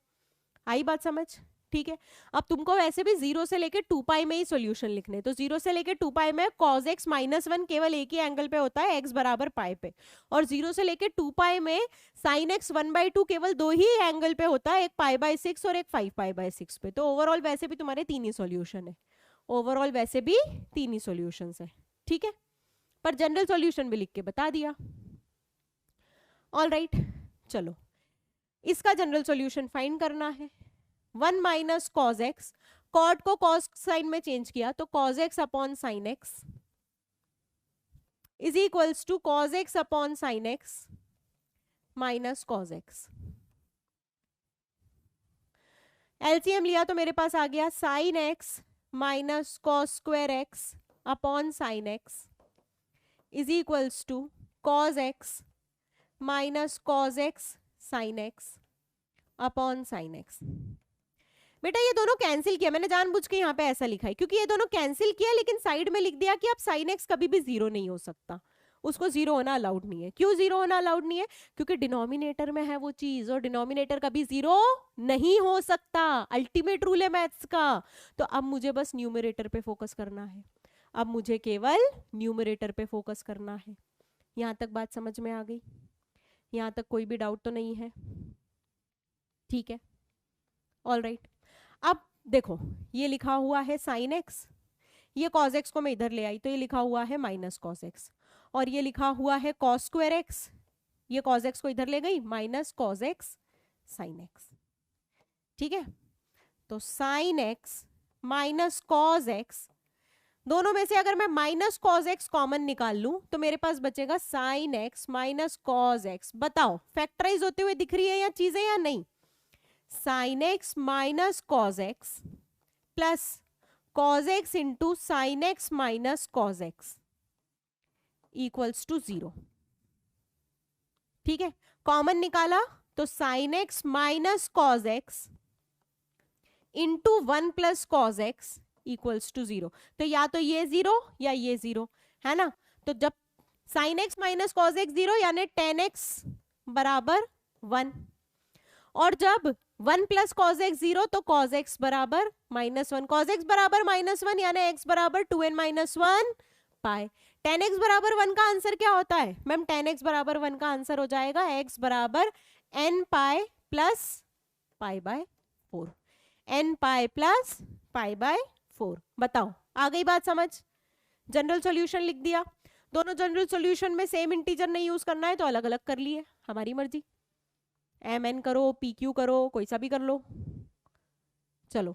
आई बात समझ? ठीक है, अब तुमको वैसे भी 0 से लेके 2 पाई में ही सॉल्यूशन लिखने, तो 0 से लेके 2 पाई में cos x -1 केवल एक ही एंगल पे होता है, x बराबर पाई पे, और 0 से लेके 2 पाई में sin x 1/2 केवल 2 ही एंगल पे होता है, एक पाई/6 और एक 5 पाई/6 पे। तो ओवरऑल वैसे भी तुम्हारे 3 ही सॉल्यूशन है, ओवरऑल वैसे भी 3 ही सॉल्यूशन है। ठीक है, पर जनरल सॉल्यूशन भी लिख के बता दिया। ऑल राइट, चलो इसका जनरल सॉल्यूशन फाइंड करना है। 1 माइनस कॉज एक्स, कॉट को कॉस साइन में चेंज किया तो cos x upon sine x is equals to cos x upon sine x minus cos x. LCM लिया तो मेरे पास आ गया sine x minus cos square x upon sine x is equals to cos x minus cos x sine x upon sine x. बेटा ये दोनों cancel किया, मैंने जानबूझ के यहाँ पे ऐसा लिखा है क्योंकि ये दोनों कैंसिल किया, लेकिन साइड में लिख दिया कि अब साइन एक्स कभी भी 0 नहीं हो सकता, उसको 0 होना अलाउड नहीं है। क्यों 0 होना अलाउड नहीं है? क्योंकि डिनोमिनेटर में है वो चीज, और डिनोमिनेटर कभी 0 नहीं हो सकता, अल्टीमेट रूल है मैथ्स का। तो अब मुझे बस न्यूमरेटर पे फोकस करना है, अब मुझे केवल न्यूमरेटर पे फोकस करना है। यहाँ तक बात समझ में आ गई? यहाँ तक कोई भी डाउट तो नहीं है? ठीक है, ऑल राइट। अब देखो ये लिखा हुआ है साइन एक्स, ये कॉस एक्स को मैं इधर ले आई तो ये लिखा हुआ है माइनस कॉस एक्स, और ये लिखा हुआ है कॉस स्क्वायर एक्स, ये कॉस एक्स को इधर ले गई, minus cos x sine x. ठीक है, तो sine x minus cos x, दोनों में से अगर मैं माइनस कॉस एक्स कॉमन निकाल लूं तो मेरे पास बचेगा sine x minus cos x. बताओ फैक्टराइज होते हुए दिख रही है या चीजें या नहीं? Sine x minus cos x plus cos x into sine x minus cos x equals to 0। ठीक है, कॉमन निकाला तो sine x minus cos x into 1 plus cos x equals to 0। तो या तो ये 0 या ये 0, है ना। तो जब sign x minus cos x 0 यानी tan x बराबर 1, और जब 1 प्लस कॉज एक्स 0 तो कॉज एक्स बराबर -1, कॉज एक्स बराबर -1 यानी x बराबर 2n-1 पाई। tan x बराबर 1 का आंसर क्या होता है? मैम tan x बराबर 1 का आंसर हो जाएगा x बराबर n पाई प्लस पाई/4, n पाई प्लस पाई/4। बताओ आ गई बात समझ? जनरल सॉल्यूशन लिख दिया, दोनों जनरल सॉल्यूशन में सेम इंटीजर नहीं यूज करना है तो अलग अलग कर लिए, हमारी मर्जी। एम एन करो, पी क्यू करो, कोई सा भी कर लो। चलो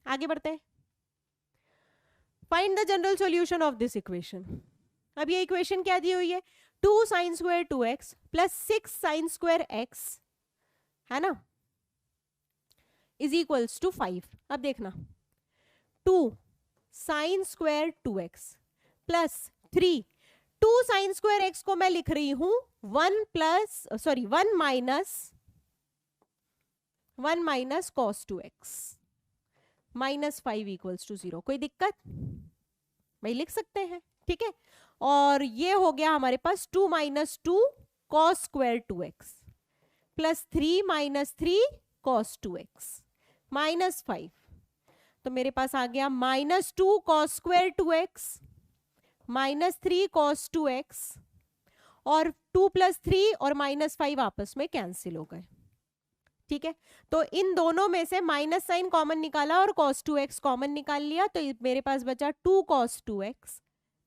आगे बढ़ते हैं। Find the general solution of this equation. अब ये इक्वेशन क्या दी हुई है, 2 sine square 2x plus 6 sign square x, है ना, इज इक्वल्स टू 5। अब देखना, 2 sine square 2x plus 3, 2 sine square x को मैं लिख रही हूं 1 minus cos 2x minus 5 equals to 0। कोई दिक्कत भाई, लिख सकते हैं, ठीक है। और ये हो गया हमारे पास 2 minus 2 cos square 2x plus 3 minus 3 cos 2x minus 5। तो मेरे पास आ गया minus 2 cos square 2x minus 3 cos 2x, और 2 प्लस 3 और माइनस 5 आपस में कैंसिल हो गए, ठीक है। तो इन दोनों में से माइनस साइन कॉमन निकाला और cos 2x कॉमन निकाल लिया, तो मेरे पास बचा 2 cos 2x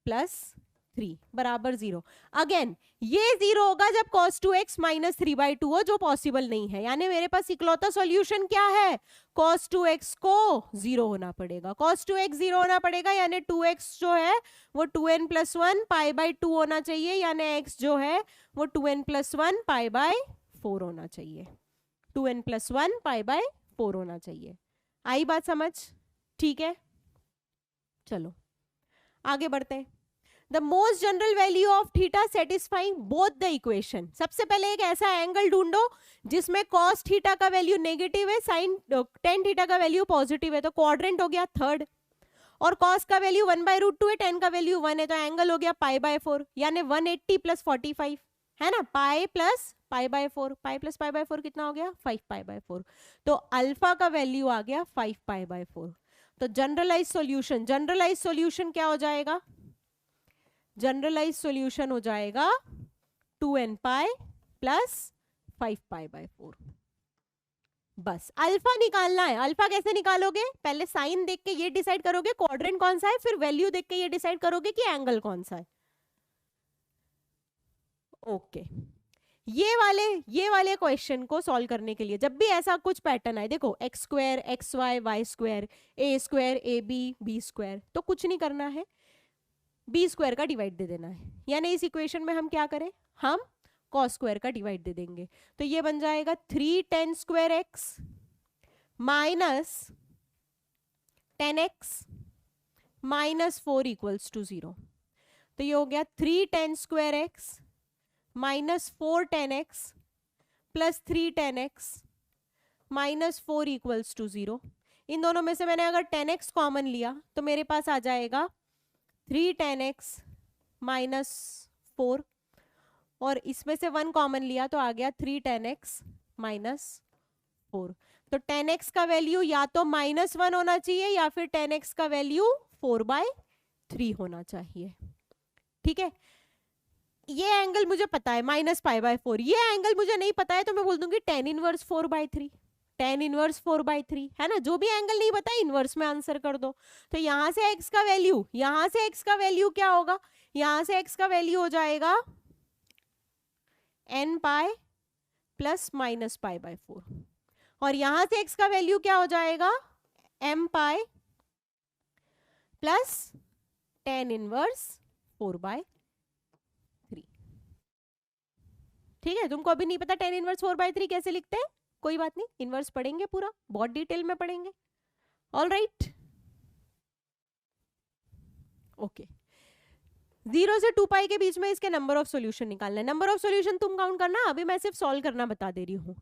प्लस 3 बराबर 0। अगेन ये 0 होगा जब cos 2x माइनस 3/2 हो, जो पॉसिबल नहीं है। यानी मेरे पास इकलौता सॉल्यूशन क्या है, cos 2x को 0 होना पड़ेगा, cos 2x 0 होना पड़ेगा, यानी 2x जो है वो 2n प्लस 1 π/2 होना चाहिए, यानी x जो है वो 2n प्लस 1 π/4 होना चाहिए, 2n प्लस 1 π/4 होना चाहिए। आई बात समझ, ठीक है। चलो आगे बढ़ते हैं। The most general value of theta satisfying both the equation. सबसे पहले एक ऐसा एंगल ढूंढो जिसमें कॉस थीटा का वैल्यू नेगेटिव है, साइन टेन थीटा का वैल्यू पॉजिटिव है, तो क्वाड्रेंट हो गया थर्ड, और कॉस का वैल्यू 1/√2 है, टेन का वैल्यू 1 है, तो एंगल हो गया π/4, यानी 180 प्लस 45, है ना, पाई प्लस π/4, पाई प्लस π/4 कितना हो गया 5π/4, तो अल्फा का वैल्यू आ गया 5π/4। तो जनरलाइज सॉल्यूशन क्या हो जाएगा, जनरलाइज सॉल्यूशन हो जाएगा 2n पाई प्लस 5π/4। बस अल्फा निकालना है। अल्फा कैसे निकालोगे, पहले साइन देख के ये डिसाइड करोगे क्वाड्रेंट कौन सा है, फिर वैल्यू देख के ये डिसाइड करोगे कि एंगल कौन सा है। ओके ये वाले क्वेश्चन को सॉल्व करने के लिए जब भी ऐसा कुछ पैटर्न आए, देखो x square x y y square a square a b b square, तो कुछ नहीं करना है, बी स्क्वायर का डिवाइड दे देना है। यानी इस इक्वेशन में हम क्या करें, हम कॉस स्क्वायर का डिवाइड दे देंगे, तो ये बन जाएगा 3 tan square x minus 10x minus 4 equals to 0। तो ये हो गया 3 tan square x minus 4 tan x plus 3 tan x minus 4 equals to 0। इन दोनों में से मैंने अगर 10x कॉमन लिया तो मेरे पास आ जाएगा 3 tan x माइनस 4, और इसमें से 1 कॉमन लिया तो आ गया 3 tan x माइनस 4। तो 10x का वैल्यू या तो -1 होना चाहिए या फिर 10x का वैल्यू 4/3 होना चाहिए, ठीक है। ये एंगल मुझे पता है -π/4, ये एंगल मुझे नहीं पता है तो मैं बोल दूंगी tan इनवर्स 4/3, tan इनवर्स 4/3, है ना। जो भी एंगल नहीं पता इनवर्स में आंसर कर दो। तो यहां से x का वैल्यू क्या होगा, यहां से x का वैल्यू हो जाएगा n पाई प्लस माइनस π/4, और यहां से x का वैल्यू क्या हो जाएगा m pi plus tan inverse 4/3। ठीक है, तुमको अभी नहीं पता tan इनवर्स 4/3 कैसे लिखते हैं, कोई बात नहीं, इनवर्स पढ़ेंगे, पूरा बहुत डिटेल में पढ़ेंगे। All right, okay. 0 से 2 पाई के बीच में इसके नंबर ऑफ सॉल्यूशन निकालना है। नंबर ऑफ सॉल्यूशन तुम काउंट करना, अभी मैं सिर्फ सॉल्व करना बता दे रही हूँ।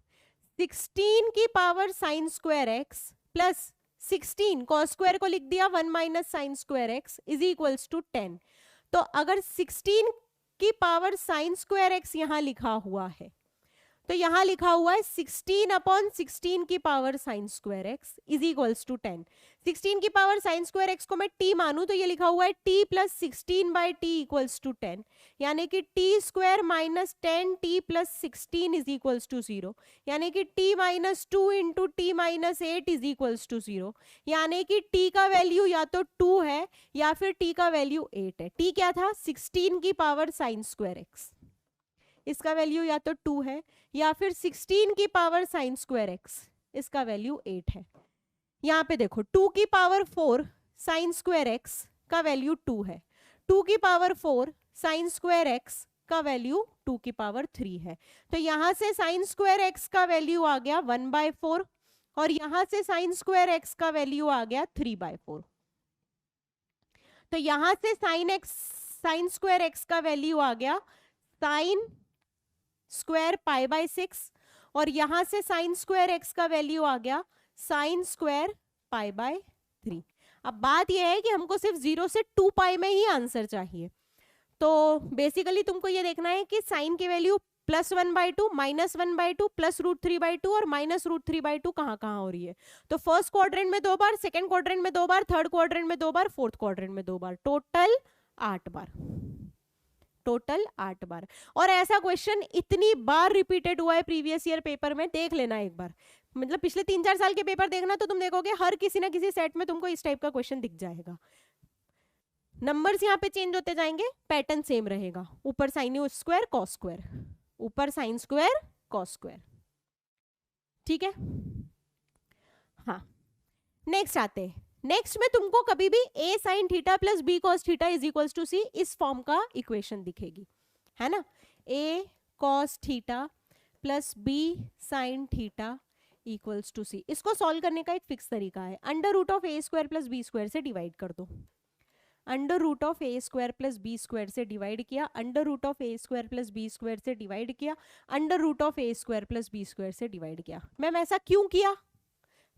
16 की power sine square x plus 16 cos square को लिख दिया 1 minus sine square x is equals to 10। तो अगर 16 की पावर साइन स्क्वायर एक्स यहां लिखा हुआ है, तो यहां लिखा हुआ है 16/16 की power sine square x is equals to 10। 16 की पावर साइन स्क्वायर एक्स को मैं t मानूं तो ये लिखा हुआ है t plus 16/t equals to 10, यानी कि t square minus 10t plus 16 is equals to 0, यानी कि t minus 2 into t minus 8 is equals to 0, यानी कि t का वैल्यू या तो 2 है या फिर t का वैल्यू 8 है। t क्या था 16 की पावर साइन स्क्वायर एक्स, इसका वैल्यू या तो 2 है, या फिर 16 की पावर साइन स्क्वायर एक्स, इसका वैल्यू 8 है। यहाँ पे देखो 2 की पावर 4 साइन स्क्वायर एक्स का वैल्यू 2 है, 2 की पावर 4 साइन स्क्वायर एक्स का वैल्यू 2 की पावर 3 है। तो यहां से साइन स्क्वायर एक्स का वैल्यू आ गया 1/4 और यहां से साइन स्क्वायर एक्स का वैल्यू आ गया 3/4। तो यहां से साइन स्क्वायर एक्स का वैल्यू आ गया साइन स्क्वायर π/6 और यहां से साइन स्क्वायर एक्स का वैल्यू आ गया साइन स्क्वायर π/3। अब बात यह है कि हमको सिर्फ 0 से 2π में ही आंसर चाहिए। तो बेसिकली तुमको ये देखना है कि साइन की वैल्यू +1/2, -1/2, +√3/2 और -√3/2 कहाँ कहाँ हो रही है। तो फर्स्ट क्वाड्रेंट में 2 बार, सेकंड क्वाड्रेंट में 2 बार, थर्ड क्वाड्रेंट में 2 बार, फोर्थ क्वाड्रेंट में 2 बार, टोटल 8 बार, टोटल 8 बार। और ऐसा क्वेश्चन इतनी बार रिपीटेड हुआ है प्रीवियस ईयर पेपर में, देख लेना एक बार, मतलब पिछले 3-4 साल के पेपर देखना तो तुम देखोगे हर किसी ना किसी सेट में तुमको इस टाइप का क्वेश्चन दिख जाएगा। नंबर्स यहाँ पे चेंज होते जाएंगे, पैटर्न सेम रहेगा, ऊपर साइन स्क्वायर कॉस स्क्वायर, ऊपर साइन स्क्वायर कॉस स्क्वायर, ठीक है। हाँ, नेक्स्ट आते हैं। नेक्स्ट में तुमको कभी भी a sin theta plus b cos theta is equals to c इस फॉर्म का इक्वेशन दिखेगी, है ना। a cos theta plus b sin theta equals to c। इसको सॉल्व करने का एक फिक्स तरीका है, √a² प्लस b स्क्वायर से डिवाइड कर दो। √a² प्लस b स्क्वायर से डिवाइड किया, √a² प्लस b स्क्वायर से डिवाइड किया, √a² प्लस b स्क्वायर से डिवाइड किया। मैम ऐसा क्यों किया,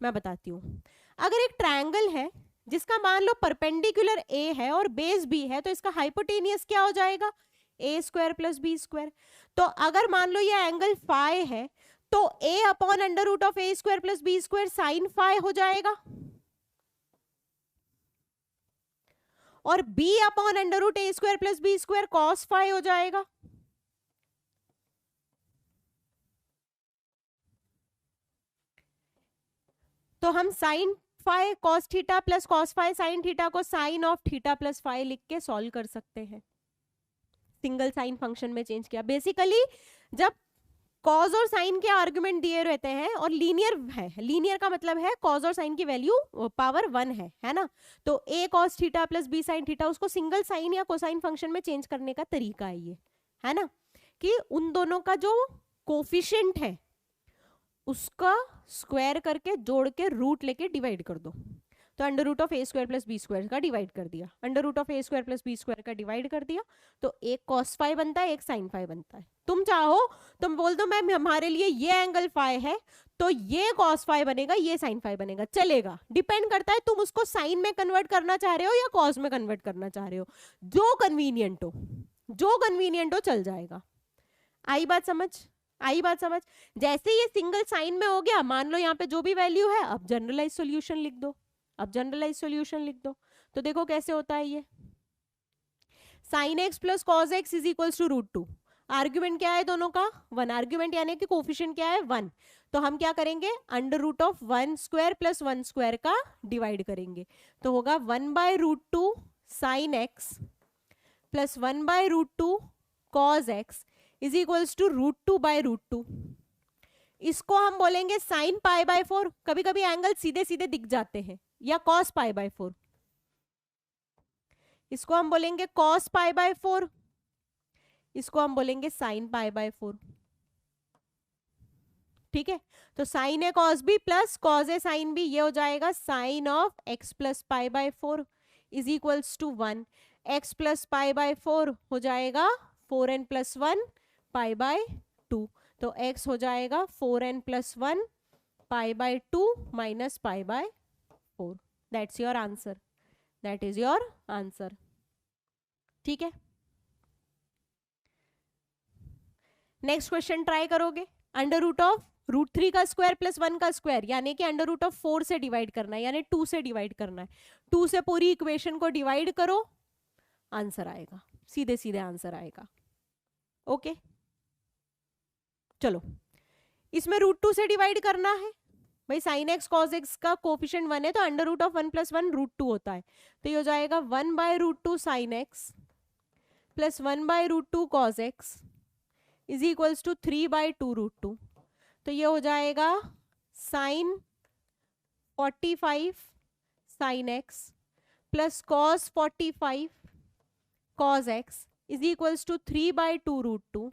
मैं बताती हूँ। अगर एक ट्रायंगल है जिसका मान लो परपेंडिकुलर a है और बेस b है, तो इसका हाइपोटेनियस क्या हो जाएगा, a² प्लस b स्क्वायर। तो अगर मान लो ये एंगल फाई है तो a upon √a² plus b square sine phi हो जाएगा, और b upon √a² plus b square cos phi हो जाएगा। तो हम sine phi cos theta plus cos phi sine theta को sine of theta plus phi लिख के सॉल्व कर सकते हैं, सिंगल साइन फंक्शन में चेंज किया। बेसिकली जब कॉज और साइन के आर्गुमेंट दिए रहते हैं और लीनियर है, लीनियर का मतलब है कॉज और साइन की वैल्यू पावर 1 है ना, तो a cos theta plus b sin theta उसको सिंगल साइन या कोसाइन फंक्शन में चेंज करने का तरीका है ना, कि उन दोनों का जो कोफिशिएंट है उसका स्क्वायर करके जोड़ के रूट लेके डिवाइड कर दो। तो √a² प्लस b स्क्वायर का डिवाइड कर दिया, √a² प्लस b स्क्वायर का डिवाइड कर दिया, तो एक cos फाई बनता है, एक sin फाई बनता है। तुम चाहो तुम बोल दो मैम हमारे लिए ये एंगल फाई है तो ये cos फाई बनेगा, ये sin फाई बनेगा, चलेगा। डिपेंड करता है तुम उसको साइन में कन्वर्ट करना चाह रहे हो या cos में कन्वर्ट करना चाह रहे हो, जो कन्वीनियंट हो, जो कन्वीनियंट हो चल जाएगा। आई बात समझ, आई बात समझ। जैसे ये सिंगल साइन में हो गया, मान लो यहाँ पे जो भी वैल्यू है, अब जनरलाइज सॉल्यूशन लिख दो, अब जनरलाइज सॉल्यूशन लिख दो। तो देखो कैसे होता है ये, sine x plus cos x is equals to √2। Argument क्या है दोनों का, 1। आर्ग्यूमेंट यानी कि कोफिशिएंट क्या है, 1। तो हम क्या करेंगे, √1² प्लस 1² का डिवाइड करेंगे, तो होगा 1/√2 sine x plus 1/√2 cos x is equals to √2/√2। इसको हम बोलेंगे साइन π/4। कभी कभी एंगल सीधे सीधे दिख जाते हैं, या cos π/4, इसको हम बोलेंगे cos π/4, इसको हम बोलेंगे साइन π/4, ठीक है। तो sine A cos B plus cos A sine B, ये हो जाएगा sine of x plus π/4 is equals to 1। x plus π/4 हो जाएगा 4n प्लस 1 π/2, तो x हो जाएगा 4n plus 1 π/2 minus π/4। That's your answer, that is your answer, ठीक है। नेक्स्ट क्वेश्चन ट्राई करोगे, √√3 का स्क्वायर प्लस 1 का स्क्वायर, यानी कि √4 से डिवाइड करना है, यानी 2 से डिवाइड करना है। 2 से पूरी इक्वेशन को डिवाइड करो, आंसर आएगा, सीधे सीधे आंसर आएगा। ओके चलो, इसमें √2 से डिवाइड करना है भाई, साइन एक्स कॉस एक्स का कोफिशिएंट 1 है तो √1 प्लस 1 √2 होता है, तो ये हो जाएगा 1/√2 sine x plus 1/√2 cos x is equals to 3/2√2। तो ये हो जाएगा sine 45 sine x plus cos 45 cos x is equals to 3/2√2।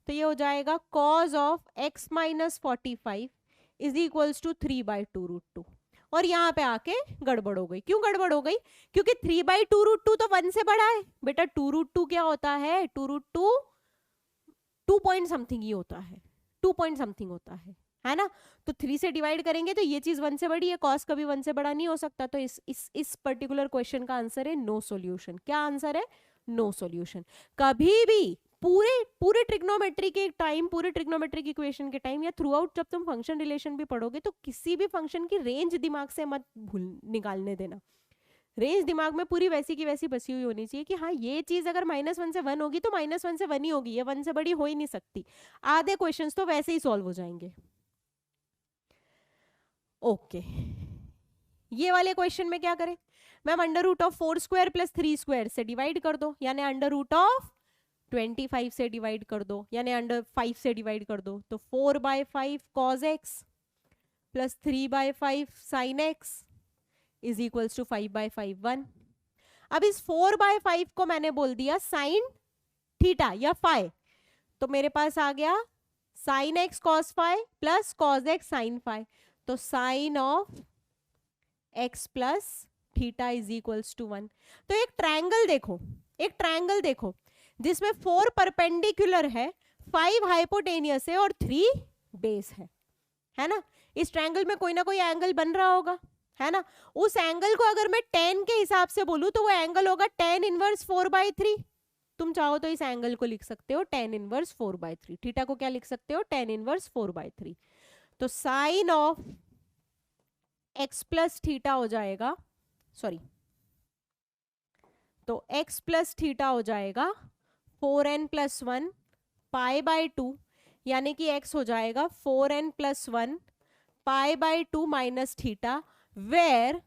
तो ये हो जाएगा cos of x minus 45 is equals to 3/2√2। और यहाँ पे आके गड़बड़ हो गई। क्यों गड़बड़ हो गई? क्योंकि 3/2√2 तो 1 से बड़ा है बेटा। 2√2 क्या होता है? 2√2 2 पॉइंट समथिंग ही होता है, 2 पॉइंट समथिंग होता है ना। तो 3 से डिवाइड करेंगे तो ये चीज 1 से बड़ी है, कॉस कभी 1 से बड़ा नहीं हो सकता। तो इस पर्टिकुलर क्वेश्चन का आंसर है नो सॉल्यूशन। क्या आंसर है? No solution. कभी भी पूरे ट्रिग्नोमेट्री के टाइम, पूरे ट्रिग्नोमेट्रिक इक्वेशन के टाइम या थ्रू आउट जब तुम फंक्शन रिलेशन भी पढ़ोगे तो किसी भी फंक्शन की रेंज दिमाग से मत भूल निकालने देना। रेंज दिमाग में पूरी वैसी की वैसी बसी हुई होनी चाहिए कि हाँ ये चीज अगर -1 से 1 होगी तो -1 से 1 ही होगी, ये 1 से बड़ी हो ही नहीं सकती। आधे क्वेश्चंस तो वैसे ही सॉल्व हो जाएंगे। ओके ये वाले क्वेश्चन में क्या करें मैम? √4² + 3² से डिवाइड कर दो, यानी √25 से डिवाइड कर दो, यानी √5 से डिवाइड कर दो। तो 4/5 cos x plus 3/5 sin x is equals to 5/5 1। अब इस 4/5 को मैंने बोल दिया साइन थीटा या फाई, तो मेरे पास आ गया sine x cos phi plus cos x sin phi. तो sine of x plus theta is equals to 1। तो एक ट्रायंगल देखो जिसमें 4 परपेंडिकुलर है, 5 हाइपोटेनियस है और 3 बेस है ना। इस ट्रायंगल में कोई ना कोई एंगल बन रहा होगा, है ना। उस एंगल को अगर मैं tan के हिसाब से बोलूं तो वो एंगल होगा tan इनवर्स 4/3। तुम चाहो तो इस एंगल को लिख सकते हो tan इनवर्स 4/3। थीटा को क्या लिख सकते हो? tan inverse 4/3। तो sine of x plus theta हो जाएगा, सॉरी, तो x प्लस थीटा हो जाएगा 4n + 1 π/2, यानी कि x हो जाएगा 4n + 1 π/2 माइनस थीटा, वेर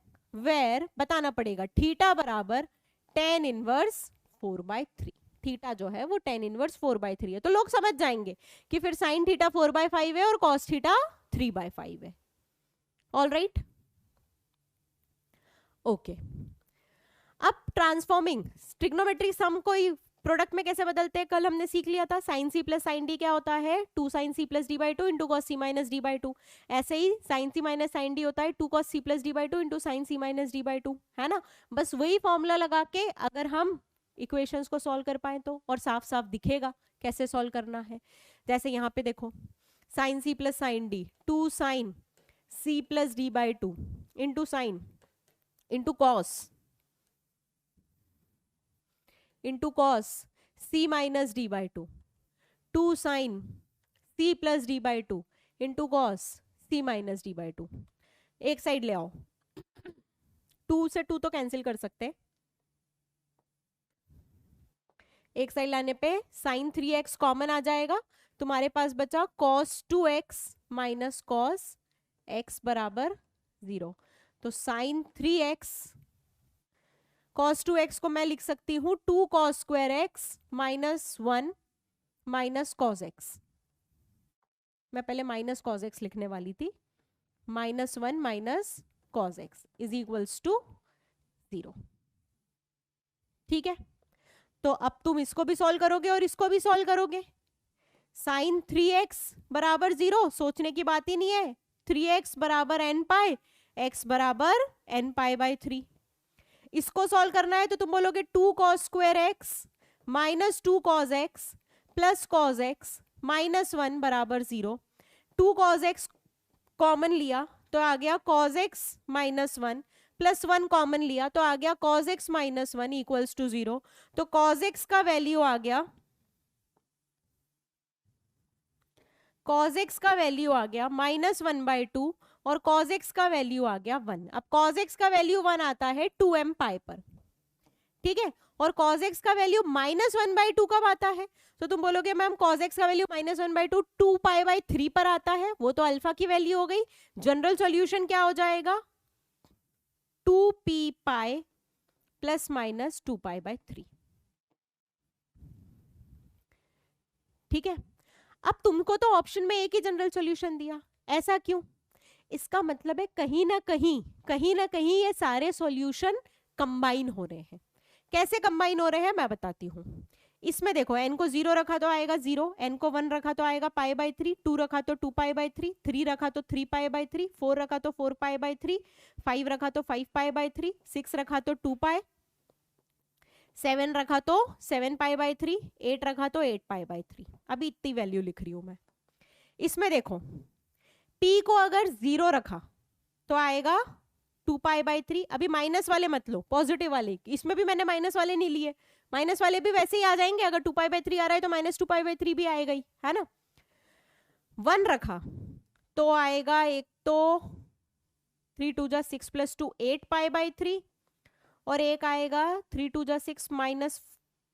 बताना पड़ेगा थीटा बराबर tan इनवर्स 4/3। थीटा जो है वो tan इनवर्स 4/3 है। तो लोग समझ जाएंगे कि फिर साइन थीटा 4/5 है और कॉस थीटा 3/5 है। All right, okay. अब ट्रांसफॉर्मिंग ट्रिग्नोमेट्री सम कोई प्रोडक्ट में कैसे बदलते हैं कल हमने सीख लिया था। Sine C plus sine D क्या होता है? 2 sin c + d/2 into cos C minus d/2। ऐसे ही sine C minus sine D होता है 2 cos c + d/2 into sine C minus d/2, है ना। बस वही फॉर्मूला लगा के अगर हम इक्वेशंस को सॉल्व कर पाए तो, और साफ साफ दिखेगा कैसे सॉल्व करना है। जैसे यहाँ पे देखो sine C plus sine D 2 sin c + d/2 into sine into cos c minus d/2, 2 sin c + d/2 into cos c minus d/2। एक साइड ले आओ, 2 से 2 तो कैंसिल कर सकते हैं, एक साइड लाने पे sin 3x कॉमन आ जाएगा, तुम्हारे पास बचा cos 2x minus cos x बराबर 0। तो sin 3x cos 2x को मैं लिख सकती हूँ 2 cos² x minus 1 minus cos x। मैं पहले माइनस cos x लिखने वाली थी, -1 minus cos x is equals to 0। ठीक है, तो अब तुम इसको भी सॉल्व करोगे और इसको भी सॉल्व करोगे। साइन 3x बराबर 0 सोचने की बात ही नहीं है। 3x बराबर n पाई, x बराबर n π/3। इसको सॉल्व करना है तो तुम बोलोगे 2 cos² x minus 2 cos x plus cos x minus 1 बराबर 0। 2 cos x कॉमन लिया तो आ गया cos x minus 1 plus 1 common लिया तो आ गया cos x minus 1 equals to 0। तो cos x का वैल्यू आ गया, cos x का वैल्यू आ गया -1/2 और cos x का वैल्यू आ गया 1। अब cos x का वैल्यू 1 आता है 2m पाई पर, ठीक है, और cos x का वैल्यू -1/2 कब आता है? तो तुम बोलोगे मैम cos x का वैल्यू -1/2 2 π/3 पर आता है, वो तो अल्फा की वैल्यू हो गई। जनरल सॉल्यूशन क्या हो जाएगा? 2p pi plus minus 2 π/3। ठीक है, अब तुमको तो ऑप्शन में एक ही जनरल सॉल्यूशन दिया, ऐसा क्यों? इसका मतलब है कहीं ना कहीं ये सारे सॉल्यूशन कंबाइन हो रहे हैं। कैसे कंबाइन हो रहे हैं मैं बताती हूँ। इसमें देखो n को 0 रखा तो आएगा 0, n को 1 रखा तो आएगा पाई बाई 3, 2 रखा तो 2 पाई बाई 3, 3 रखा तो 3 पाई बाई 3, 4 रखा तो 4 पाई बाई 3, 5 रखा तो 5 पाई बाई 3, 6 रखा तो 2 पाई, 7 रखा तो 7 पाई बाई 3, 8 रखा तो 8 पाई बाई 3। अभी इतनी वैल्यू लिख रही हूं मैं। इसमें देखो p को अगर 0 रखा तो आएगा 2 पाई बाई 3। अभी माइनस वाले मत लो, पॉजिटिव वाले, इसमें भी मैंने माइनस वाले नहीं लिए, माइनस वाले भी वैसे ही आ जाएंगे, अगर 2 पाई बाई 3 आ रहा है तो माइनस 2 पाई बाई 3 भी आएगा ही, है ना। 1 रखा तो आएगा एक तो 3 2 जा 6 प्लस 2 8 पाई बाई 3, और एक आएगा 3 2 जा 6 माइनस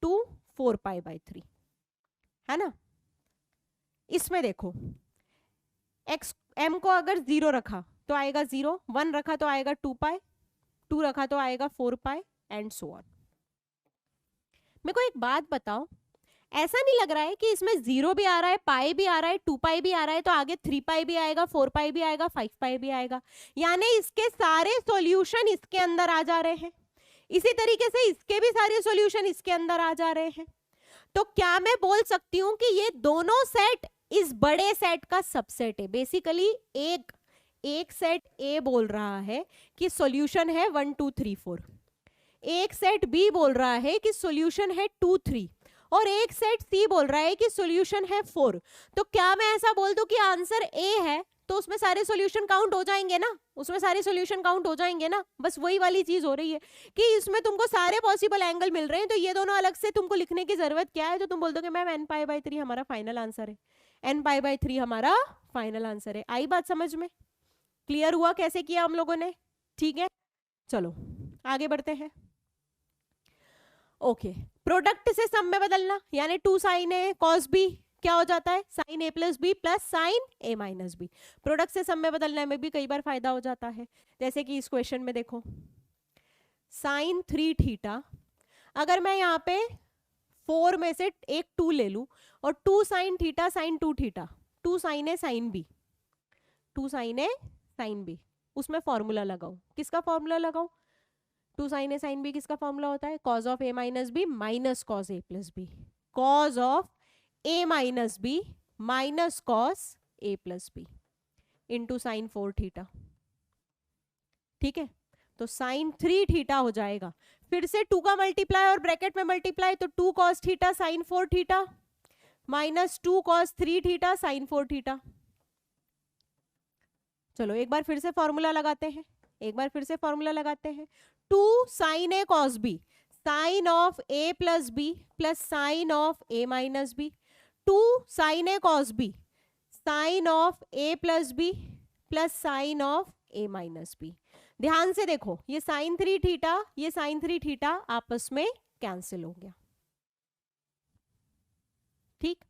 2 4 पाई बाई 3, है ना। इसमें देखो x m को अगर 0 रखा तो आएगा 0, 1 रखा तो आएगा 2 पाई, 2 रखा तो आएगा 4 पाई एंड सो ऑन। मेरे को एक बात बताओ, ऐसा नहीं लग रहा है कि इसमें 0 भी आ रहा है, पाई भी आ रहा है, 2 पाई भी आ रहा है, तो आगे 3 पाई भी आएगा, 4 पाई भी आएगा, 5 पाई भी आएगा, यानी इसके सारे सॉल्यूशन इसके अंदर आ जा रहे हैं। इसी तरीके से इसके भी सारे सॉल्यूशन इसके अंदर आ जा रहे हैं। तो क्या मैं बोल सकती हूं कि ये दोनों सेट इस बड़े सेट का सबसेट है? बेसिकली एक सेट ए बोल रहा है कि सॉल्यूशन है 1 2 3 4, एक सेट बी बोल रहा है कि सॉल्यूशन है 2 3, और एक सेट सी बोल रहा है कि सॉल्यूशन है 4। तो क्या मैं ऐसा बोल दूं कि आंसर ए है तो उसमें सारे सॉल्यूशन काउंट हो जाएंगे ना, उसमें सारे सॉल्यूशन काउंट हो जाएंगे ना। बस वही वाली चीज हो रही है कि इसमें तुमको सारे पॉसिबल एंगल मिल रहे हैं, तो ये दोनों अलग से तुमको लिखने की जरूरत क्या है? तो तुम बोल दोगे मैम n पाई बाई 3 हमारा फाइनल आंसर है, n पाई बाई 3 हमारा फाइनल आंसर है। आई बात समझ में? क्लियर हुआ कैसे किया हम लोगों ने? ठीक है, चलो आगे बढ़ते हैं। ओके, प्रोडक्ट से सम में बदलना, यानी 2 साइन ए कॉस बी क्या हो जाता है? साइन ए प्लस बी प्लस साइन ए माइनस बी। प्रोडक्ट से सम में बदलने में भी कई बार फायदा हो जाता है, जैसे कि इस क्वेश्चन में देखो साइन 3 थीटा, अगर मैं यहाँ पे 4 में से एक 2 ले लूं और 2 sine theta sine 2 theta, 2 sine A sine B, 2 sine A sine B, उसमें फॉर्मूला लगाओ। किसका फॉर्मूला लगाओ? 2 साइन ए साइन बी किसका फॉर्मूला होता है? Cos of A minus B minus cos A plus B, cos of A minus B minus cos A plus B into sine 4 theta. ठीक है, तो साइन 3 थीटा हो जाएगा, फिर से 2 का मल्टीप्लाई और ब्रैकेट में मल्टीप्लाई, तो 2 cos theta sine 4 theta minus 2 cos 3 theta sine 4 theta. चलो एक बार फिर से फॉर्मूला लगाते हैं, एक बार फिर से फॉर्मूला लगाते हैं। 2 sine A cos B, sine of A plus B plus sine of A minus B, 2 sine A cos B, sine of A plus B plus sine of A minus B. ध्यान से देखो, ये sine 3 theta ये sine 3 theta आपस में cancel हो गया। ठीक,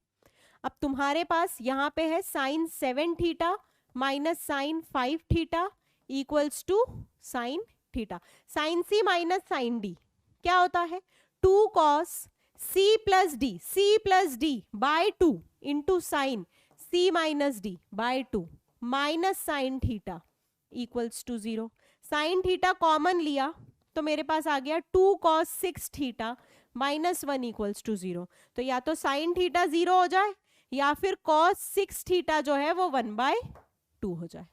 अब तुम्हारे पास यहां पे है sine 7 theta minus sine 5 theta equals to sine theta. Sine C minus sine D क्या होता है? 2 cos C plus D by 2 into sine C minus D by 2 minus sine theta equals to 0। Sine theta common लिया तो मेरे पास आ गया 2 cos 6 theta minus 1 equals to 0। तो या तो साइन थीटा 0 हो जाए या फिर कॉस 6 थीटा जो है वो 1/2 हो जाए।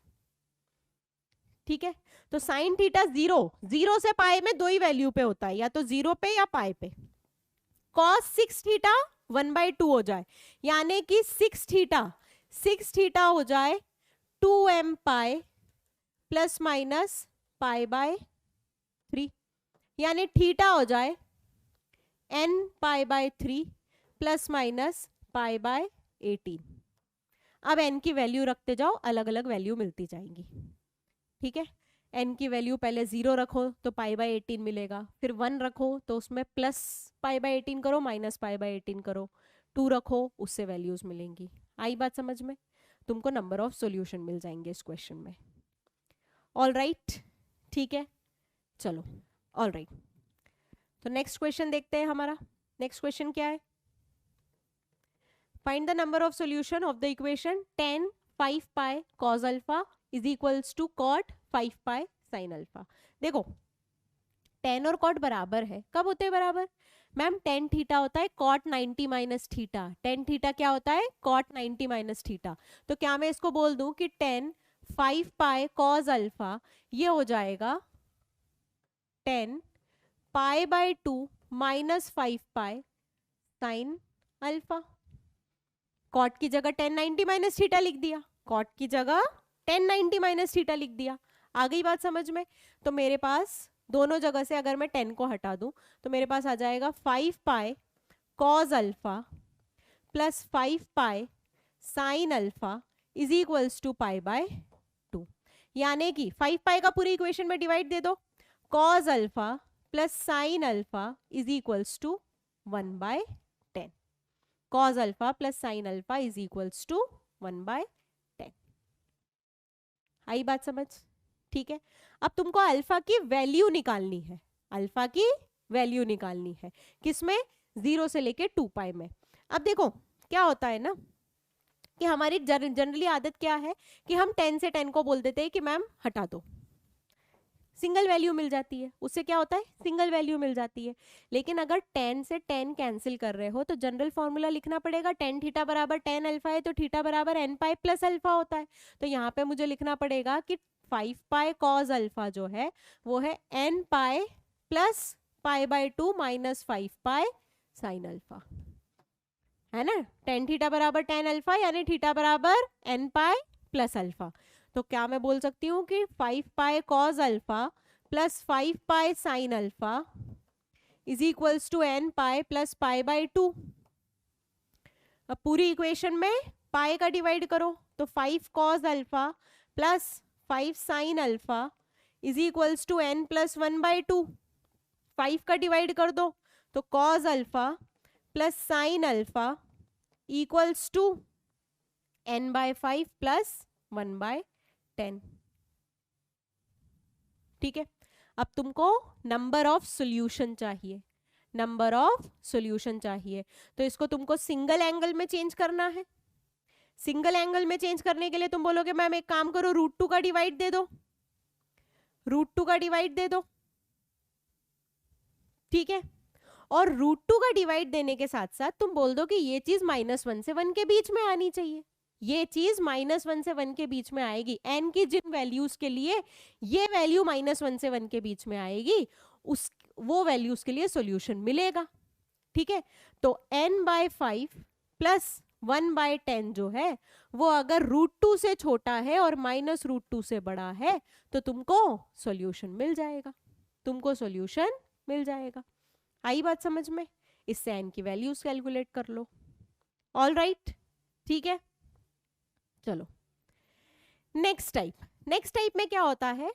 ठीक है, तो साइन थीटा 0 से पाई में दो ही वैल्यू पे होता है, या तो 0 पे या पाई पे। कॉस 6 थीटा 1/2 हो जाए, यानी कि 6 थीटा हो जाए 2m pi plus minus pi by 3, यानी थीटा हो जाए n pi by 3 plus minus pi by 18। अब n की वैल्यू रखते जाओ, अलग अलग वैल्यू मिलती जाएंगी। ठीक है, n की वैल्यू पहले 0 रखो तो पाई बाय 18 मिलेगा, फिर 1 रखो तो उसमें प्लस पाई बाय 18 करो, माइनस पाई बाय 18 करो, 2 रखो उससे वैल्यूज मिलेंगी। आई बात समझ में? तुमको नंबर ऑफ सॉल्यूशन मिल जाएंगे इस क्वेश्चन में। ऑल राइट, ठीक है, चलो ऑल राइट। तो नेक्स्ट क्वेश्चन देखते हैं हमारा। नेक्स्ट क्वेश्चन क्या है? Find the number of solution of the equation 10 5 pi cos alpha is equals to cot 5 pi sin alpha. देखो 10 और cot बराबर है, कब होते हैं बराबर? मैम tan थीटा होता है cot 90 minus theta. tan theta क्या होता है? cot 90 minus theta. तो क्या मैं इसको बोल दूं कि 10 5 पाई cos अल्फा ये हो जाएगा 10 पाई by 2 minus 5 pi sin alpha. cot की जगह 10 90 माइनस थीटा लिख दिया, cot की जगह 10 90 माइनस थीटा लिख दिया। आ गई बात समझ में? तो मेरे पास दोनों जगह से अगर मैं 10 को हटा दूं तो मेरे पास आ जाएगा 5 pi cos alpha plus 5 pi sin alpha is equals to pi by 2। यानी कि 5 पाई का पूरी इक्वेशन में डिवाइड दे दो, cos alpha plus sin alpha is equals to 1 by 10। cos alpha plus sin alpha is equals to 1 by 10। आई बात समझ? ठीक है, अब तुमको अल्फा की वैल्यू निकालनी है, अल्फा की वैल्यू निकालनी है किसमें? 0 से लेके 2 पाई में। अब देखो क्या होता है ना कि हमारी जनरली आदत क्या है कि हम 10 से 10 को बोल देते हैं कि मैम हटा दो, सिंगल वैल्यू मिल जाती है, उससे क्या होता है? सिंगल वैल्यू मिल जाती है। लेकिन अगर 10 से 10 कैंसिल कर रहे हो तो जनरल फॉर्मूला लिखना पड़ेगा, tan थीटा बराबर tan अल्फा है तो थीटा बराबर n पाई प्लस अल्फा होता है। तो यहाँ पे मुझे लिखना पड़ेगा कि 5 पाई cos अल्फा जो है वो है n pi plus pi by 2 minus 5 pi sin alpha, है ना? tan थीटा बराबर tan अल्फा यानी थीटा बराबर n पाई प्लस अल्फा। तो क्या मैं बोल सकती हूँ कि 5 pi cos alpha plus 5 pi sin alpha is equals to n pi plus pi by 2। अब पूरी इक्वेशन में पाई का डिवाइड करो तो 5 cos alpha plus 5 sin alpha is equals to n plus 1 by 2। 5 का डिवाइड कर दो तो cos alpha plus sin alpha equals to n by 5 plus 1 by 10। ठीक है, अब तुमको नंबर ऑफ सॉल्यूशन चाहिए, नंबर ऑफ सॉल्यूशन चाहिए तो इसको तुमको सिंगल एंगल में चेंज करना है। सिंगल एंगल में चेंज करने के लिए तुम बोलोगे मैम एक काम करो √2 का डिवाइड दे दो, √2 का डिवाइड दे दो। ठीक है, और √2 का डिवाइड देने के साथ साथ तुम बोल दो कि ये चीज -1 से 1 के बीच में आनी चाहिए, ये चीज -1 से 1 के बीच में आएगी। n की जिन वैल्यूज के लिए ये वैल्यू -1 से 1 के बीच में आएगी उस वो वैल्यूज के लिए सॉल्यूशन मिलेगा। ठीक है, तो n बाय 5 प्लस 1 बाय 10 जो है वो अगर √2 से छोटा है और -√2 से बड़ा है तो तुमको सॉल्यूशन मिल जाएगा, तुमको सॉल्यूशन मिल जाएगा। आई बात समझ में? इससे n की वैल्यूज कैलकुलेट कर लो। ऑल राइट, ठीक है, चलो नेक्स्ट टाइप में क्या होता है?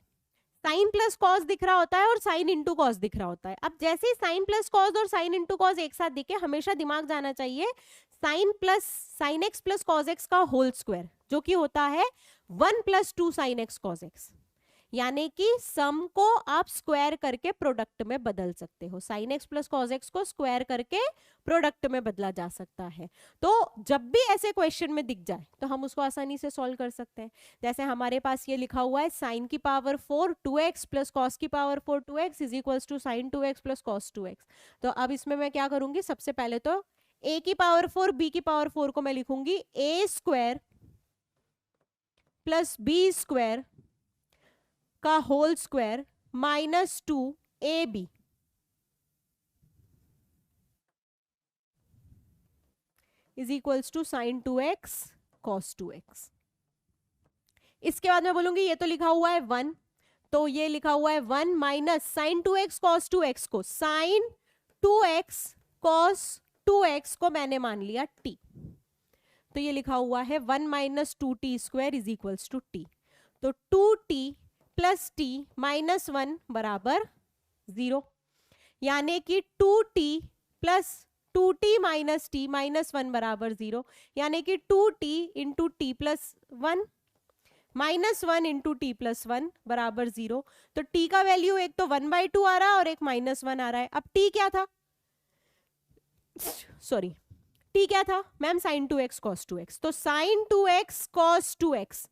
साइन प्लस कॉस दिख रहा होता है और साइन इंटू कॉस दिख रहा होता है। अब जैसे ही साइन प्लस कॉस और साइन इंटू कॉस एक साथ दिखे हमेशा दिमाग जाना चाहिए sign x plus cos x का होल स्क्वायर जो कि होता है 1 plus 2 sine x cos x, यानी कि सम को आप स्क्वायर करके प्रोडक्ट में बदल सकते हो। Sign x plus cos x को स्क्वायर करके प्रोडक्ट में बदला जा सकता है। तो जब भी ऐसे क्वेश्चन में दिख जाए तो हम उसको आसानी से सॉल्व कर सकते हैं। जैसे हमारे पास ये लिखा हुआ है साइन की पावर 4 2x प्लस कॉस की power 4 2x is equals to sine 2x plus cos 2x। तो अब इसमें मैं क्या करूंगी, सबसे पहले तो a की पावर 4 b की पावर 4 को मैं लिखूंगी a square plus b square का whole square -2ab is equals to sine 2x cos 2x। इसके बाद मैं बोलूंगी ये तो लिखा हुआ है 1, तो ये लिखा हुआ है 1 minus sign 2x cos 2x को साइन 2x कॉस 2x को मैंने मान लिया t, तो ये लिखा हुआ है 1 minus 2t square is equals to t। तो 2t प्लस t माइनस 1 बराबर 0, यानी कि 2t plus 2t minus t minus 1 बराबर 0, यानी कि 2t into T plus 1 minus 1 into T plus 1 बराबर 0। तो t का वैल्यू एक तो 1/2 आ रहा है और एक -1 आ रहा है। अब t क्या था, सॉरी टी क्या था ma'am, sign 2x cos 2x। तो साइन 2x cos 2x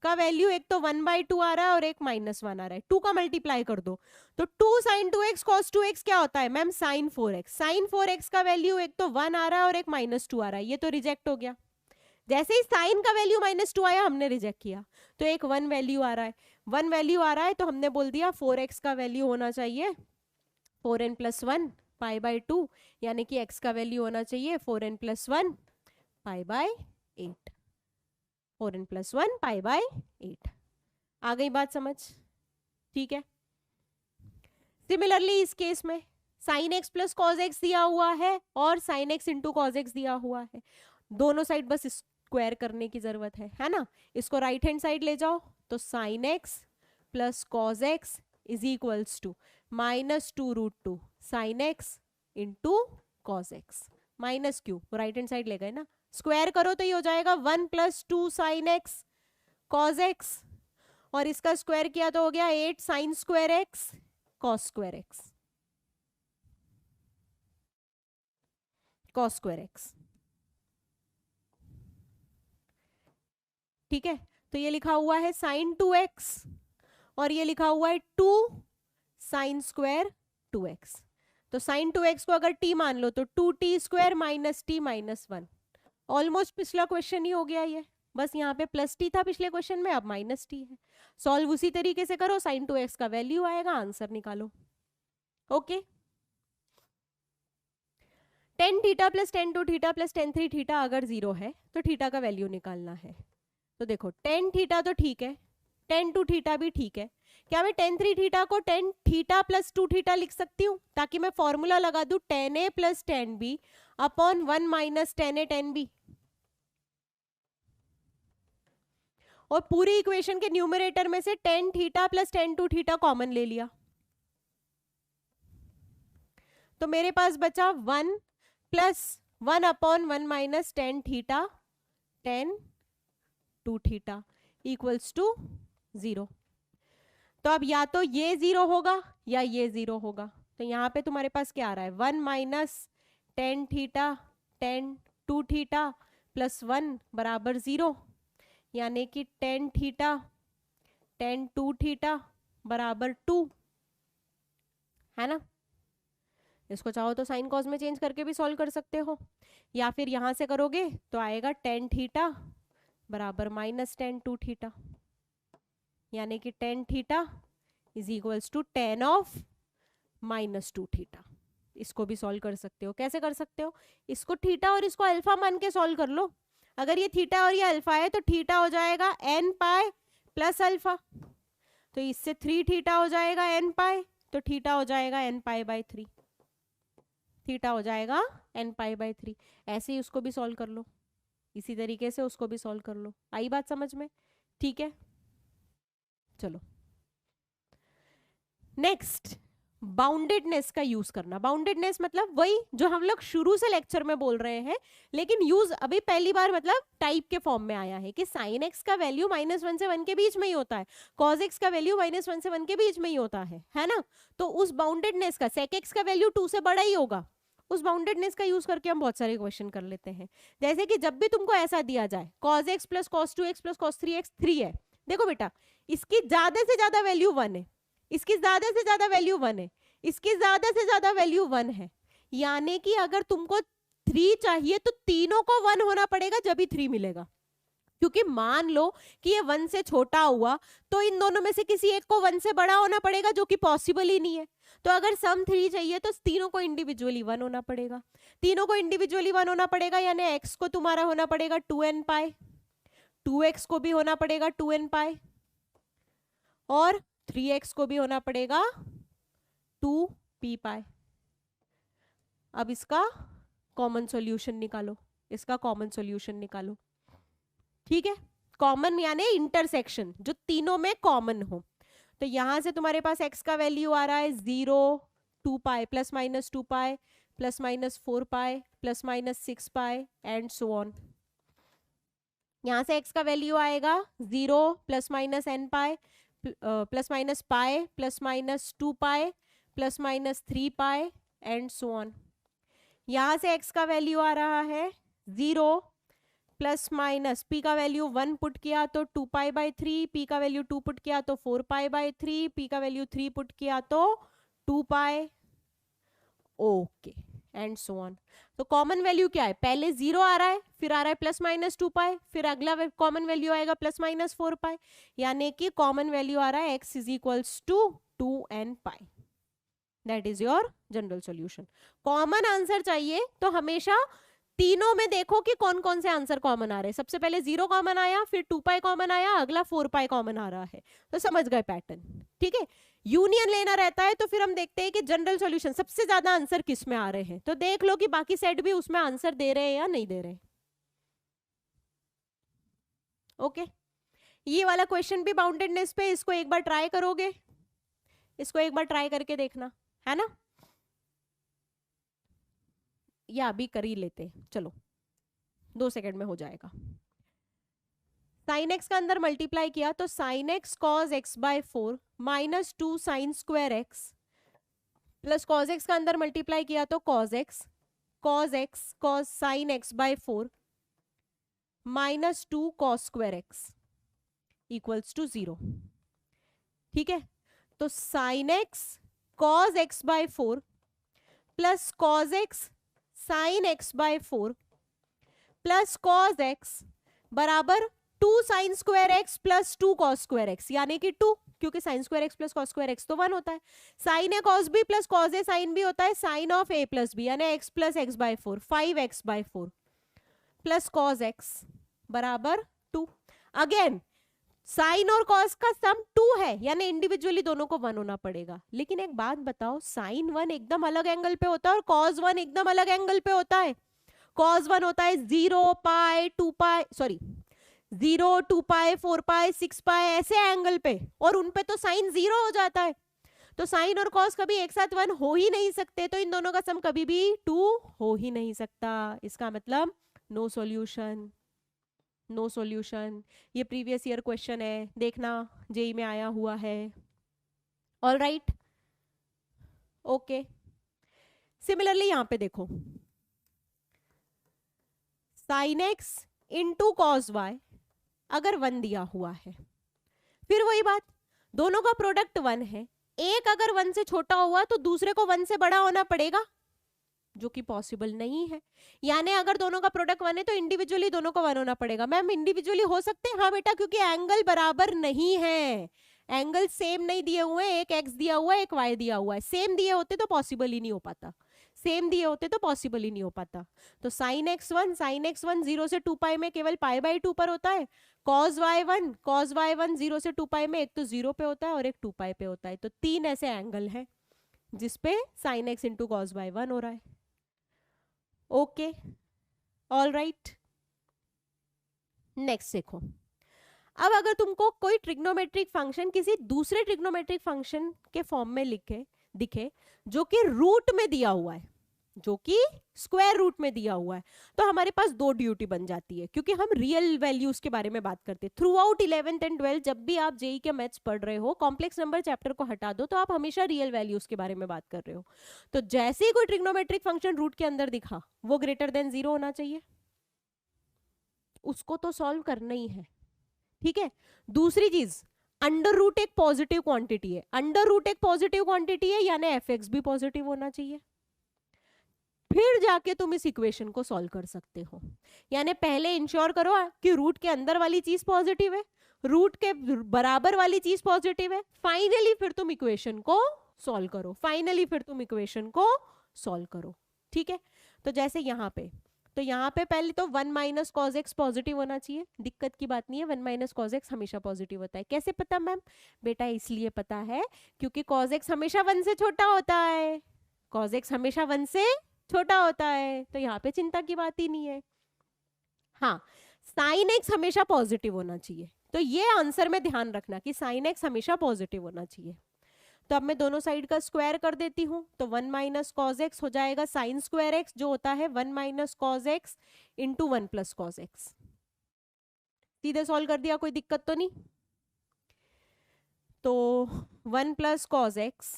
का वैल्यू एक तो 1/2 आ रहा है और एक -1 आ रहा है, 2 का मल्टीप्लाई कर दो तो 2 sin 2x cos 2x क्या होता है ma'am, sin 4x। sin 4x का वैल्यू एक तो 1 आ रहा है और एक -2 आ रहा है, ये तो रिजेक्ट हो गया। जैसे ही साइन का वैल्यू -2 आया हमने रिजेक्ट किया, तो एक 1 वैल्यू आ रहा है। 1 वैल्यू आ रहा है तो हमने बोल दिया 4x का वैल्यू होना चाहिए 4n + 1 π/2, यानी कि x का वैल्यू होना चाहिए 4n + 1 π/8। 4n + 1 π/8। आ गई बात समझ, ठीक है। सिमिलरली इस केस में sin x + cos x दिया हुआ है और sin x × cos x दिया हुआ है, दोनों साइड बस स्क्वायर करने की जरूरत है ना। इसको राइट हैंड साइड ले जाओ तो sin x + cos x = -2√2 sin x × cos x minus Q, right hand side ले गए ना, स्क्वायर करो तो ये हो जाएगा 1 + 2 sin x cos x, और इसका स्क्वायर किया तो हो गया 8 sin square x cos square x cos square x। ठीक है, तो ये लिखा हुआ है sin 2x और ये लिखा हुआ है 2 sin square 2x। तो sin 2x को अगर t मान लो तो 2t² - t - 1। ऑलमोस्ट पिछला क्वेश्चन ही हो गया ये, बस यहाँ पे +t था पिछले क्वेश्चन में, अब -t है। सॉल्व उसी तरीके से करो, sin 2x का वैल्यू आएगा, आंसर निकालो। Okay, tan theta + tan 2 theta + tan 3 theta अगर 0 है तो थीटा का वैल्यू निकालना है। तो देखो tan थीटा तो ठीक है, tan 2 थीटा भी ठीक है, क्या मैं tan 3 थीटा को tan थीटा + 2 थीटा लिख सकती हूँ, ताकि मैं फॉर्मूला लगा दूं tan a + tan b upon 1 - tan a tan b, और पूरी इक्वेशन के न्यूमरेटर में से tan theta + tan 2 theta common ले लिया, तो मेरे पास बचा 1 + 1/1 - tan थीटा tan 2 थीटा = 0। तो अब या तो ये 0 होगा या ये 0 होगा, तो यहाँ पे तुम्हारे पास क्या आ रहा है 1 - tan थीटा tan 2 थीटा + 1 = 0, यानी कि tan थीटा tan 2 थीटा = 2 है ना। इसको चाहो तो साइन कॉस में चेंज करके भी सॉल्व कर सकते हो, या फिर यहां से करोगे तो आएगा tan थीटा बराबर -tan 2 थीटा, यानी कि tan theta = tan of -2 theta. इसको भी सॉल्व कर सकते हो, कैसे कर सकते हो, इसको थीटा और इसको अल्फा मान के सॉल्व कर लो। अगर ये थीटा और ये अल्फा है तो थीटा हो जाएगा n पाई प्लस अल्फा, तो इससे 3 थीटा हो जाएगा n पाई, तो थीटा हो जाएगा n पाई/3, थीटा हो जाएगा n पाई/3। ऐसे ही उसको भी सॉल्व कर लो, इसी तरीके से उसको भी सॉल्व कर लो। आई बात समझ में, ठीक है। चलो नेक्स्ट, बाउंडेडनेस का यूज करना। बाउंडेडनेस मतलब वही जो हम लोग शुरू से लेक्चर में बोल रहे हैं, लेकिन यूज अभी पहली बार मतलब टाइप के फॉर्म में आया है कि sin x का वैल्यू -1 से 1 के बीच में ही होता है, cos x का वैल्यू -1 से 1 के बीच में ही होता है ना। तो उस बाउंडेडनेस का sec x का वैल्यू 2 से बड़ा ही होगा, उस बाउंडेडनेस का यूज करके हम बहुत सारे क्वेश्चन कर लेते हैं। जैसे कि जब भी तुमको ऐसा दिया जाए cos x + cos 2x + cos 3x 3 है, देखो बेटा इसकी ज्यादा से ज्यादा वैल्यू 1 है, इसकी ज्यादा से ज्यादा वैल्यू 1 है, इसकी ज्यादा से ज्यादा वैल्यू 1 है, यानी कि अगर तुमको 3 चाहिए तो तीनों को 1 होना पड़ेगा जब भी 3 मिलेगा। क्योंकि मान लो कि ये 1 से छोटा हुआ तो इन दोनों में से किसी एक को 1 से बड़ा होना पड़ेगा, जो कि पॉसिबल ही नहीं है। तो अगर सम 3 चाहिए तो तीनों को इंडिविजुअली 1 होना पड़ेगा, तीनों को इंडिविजुअली 1 होना पड़ेगा, यानी x को तुम्हारा होना पड़ेगा 2n पाई, 2x को भी होना पड़ेगा 2n पाई, और 3x को भी होना पड़ेगा 2p पाई। अब इसका कॉमन सॉल्यूशन निकालो, इसका कॉमन सॉल्यूशन निकालो, ठीक है। कॉमन यानी इंटरसेक्शन, जो तीनों में कॉमन हो। तो यहां से तुम्हारे पास x का वैल्यू आ रहा है 0, 2 पाई +-2 पाई +-4 पाई +-6 पाई एंड सो ऑन। यहां से x का वैल्यू आएगा 0 +-n pi +- pi +-2 pi +-3 pi and so on. यहां से x का वैल्यू आ रहा है 0 प्लस माइनस p का वैल्यू 1 पुट किया तो 2π/3, p का वैल्यू 2 पुट किया तो 4π/3, p का वैल्यू 3 पुट किया तो 2π। Okay and so on. तो कॉमन वैल्यू क्या है, पहले 0 आ रहा है, फिर आ रहा है प्लस माइनस 2π, फिर अगला कॉमन वैल्यू आएगा प्लस माइनस 4π, यानी कि कॉमन वैल्यू आ रहा है x is equals to 2nπ। That is your general solution. Common answer चाहिए तो हमेशा तीनों में देखो कि कौन कौन से आंसर कॉमन आ रहे हैं। सबसे पहले 0 कॉमन आया, फिर 2π कॉमन आया, अगला 4π कॉमन आ रहा है, तो समझ गए पैटर्न। ठीक है, यूनियन लेना रहता है तो फिर हम देखते हैं कि जनरल सॉल्यूशन सबसे ज्यादा आंसर किस में आ रहे हैं, तो देख लो कि बाकी सेट भी उसमें आंसर दे रहे हैं या नहीं दे रहे। ओके ये वाला क्वेश्चन भी बाउंडेडनेस पे, इसको एक बार ट्राई करोगे, इसको एक बार ट्राई करके देखना, है ना, या अभी कर ही लेते, चलो 2 सेकंड में हो जाएगा। साइन एक्स का अंदर मल्टीप्लाई किया तो sine x cos x by 4 minus 2 sine square x, plus cos x का अंदर मल्टीप्लाई किया तो cos x cos sine x by 4 minus 2 cos square x equals to 0। ठीक है, तो sine x cos x by 4 plus cos x sine x by 4 plus cos x बराबर 2 sine square x plus 2 cos square x, यानी कि 2, क्योंकि sine square x plus cos square x तो 1 होता है। Sine A cos B plus cos A sine B होता है sine of A plus B, यानी x plus x by 4, 5x/4 plus cos x बराबर 2। अगेन साइन और cos का सम 2 है, यानी इंडिविजुअली दोनों को 1 होना पड़ेगा। लेकिन एक बात बताओ, साइन 1 एकदम अलग एंगल पे होता है और कॉस 1 एकदम अलग एंगल पे होता है। कॉस 1 होता है 0π 2π, सॉरी 0 2π 4π 6π ऐसे एंगल पे, और उन पे तो साइन 0 हो जाता है। तो साइन और कॉस कभी एक साथ 1 हो ही नहीं सकते, तो इन दोनों का सम कभी भी 2 हो ही नहीं सकता। इसका मतलब नो सॉल्यूशन, नो सॉल्यूशन। ये प्रीवियस ईयर क्वेश्चन है, देखना जेई में आया हुआ है। All right, okay. सिमिलरली यहां पे देखो, sine x into cos y अगर 1 दिया हुआ है, फिर वही बात, दोनों का प्रोडक्ट 1 है, एक अगर 1 से छोटा हुआ तो दूसरे को 1 से बड़ा होना पड़ेगा, जो कि पॉसिबल नहीं है। यानी अगर दोनों का प्रोडक्ट 1 है तो इंडिविजुअली दोनों को 1 होना पड़ेगा। मैम इंडिविजुअली हो सकते हैं, हाँ बेटा, क्योंकि एंगल बराबर नहीं है, एंगल सेम नहीं दिए हुए हैं, एक x दिया हुआ है, एक y दिया हुआ है। सेम दिए होते तो पॉसिबल ही नहीं हो पाता, सेम दिए होते तो पॉसिबल ही नहीं हो पाता। तो साइन एक्स वन 0 से 2π में केवल π/2 पर होता है, cos y1 0 से 2π में एक तो 0 पे होता है और एक 2π पे होता है। तो 3 ऐसे एंगल है जिसपे sine x into cos y 1 हो रहा है। Okay, all right. नेक्स्ट देखो, अब अगर तुमको कोई ट्रिग्नोमेट्रिक फंक्शन किसी दूसरे ट्रिग्नोमेट्रिक फंक्शन के फॉर्म में दिखे जो कि रूट में दिया हुआ है, जो कि स्क्वायर रूट में दिया हुआ है, तो हमारे पास 2 ड्यूटी बन जाती है, क्योंकि हम रियल वैल्यूज के बारे में बात करते हैं। Through out 11th and 12th जब भी आप जेई के मैथ्स पढ़ रहे हो, कॉम्प्लेक्स नंबर चैप्टर को हटा दो तो आप हमेशा रियल वैल्यूज के बारे में बात कर रहे हो। तो जैसे ही कोई ट्रिग्नोमेट्रिक फंक्शन रूट के अंदर दिखा, वो ग्रेटर देन 0 होना चाहिए, उसको तो सॉल्व करना ही है। ठीक है, दूसरी चीज, अंडर रूट एक पॉजिटिव क्वांटिटी है, अंडर रूट एक पॉजिटिव क्वांटिटी है, यानी एफ भी पॉजिटिव होना चाहिए, फिर जाके तुम इस इक्वेशन को सॉल्व कर सकते हो। यानी पहले इंश्योर करो कि रूट के अंदर वाली चीज पॉजिटिव है, रूट के बराबर वाली चीज पॉजिटिव है, फाइनली फिर तुम इक्वेशन को सॉल्व करो, फाइनली फिर तुम इक्वेशन को सॉल्व करो। ठीक है, तो जैसे यहाँ पे, तो यहाँ पे पहले तो 1 माइनस कॉज एक्स पॉजिटिव होना चाहिए, दिक्कत की बात नहीं है, 1 माइनस कॉज एक्स हमेशा पॉजिटिव होता है। कैसे पता मैम? बेटा इसलिए पता है क्योंकि कॉज एक्स हमेशा 1 से छोटा होता है, कॉज एक्स हमेशा 1 से छोटा होता है, तो यहाँ पे चिंता की बात ही नहीं है। हाँ, साइन एक्स हमेशा पॉजिटिव होना चाहिए, तो ये आंसर में ध्यान रखना कि साइन एक्स हमेशा पॉजिटिव होना चाहिए। तो अब मैं दोनों साइड का स्क्वायर कर देती हूँ, तो 1 माइनस कॉज एक्स हो जाएगा साइन स्क्वायर एक्स, जो होता है 1 minus cos x into 1 plus cos x. सीधे सॉल्व कर दिया, कोई दिक्कत तो नहीं। तो 1 plus cos x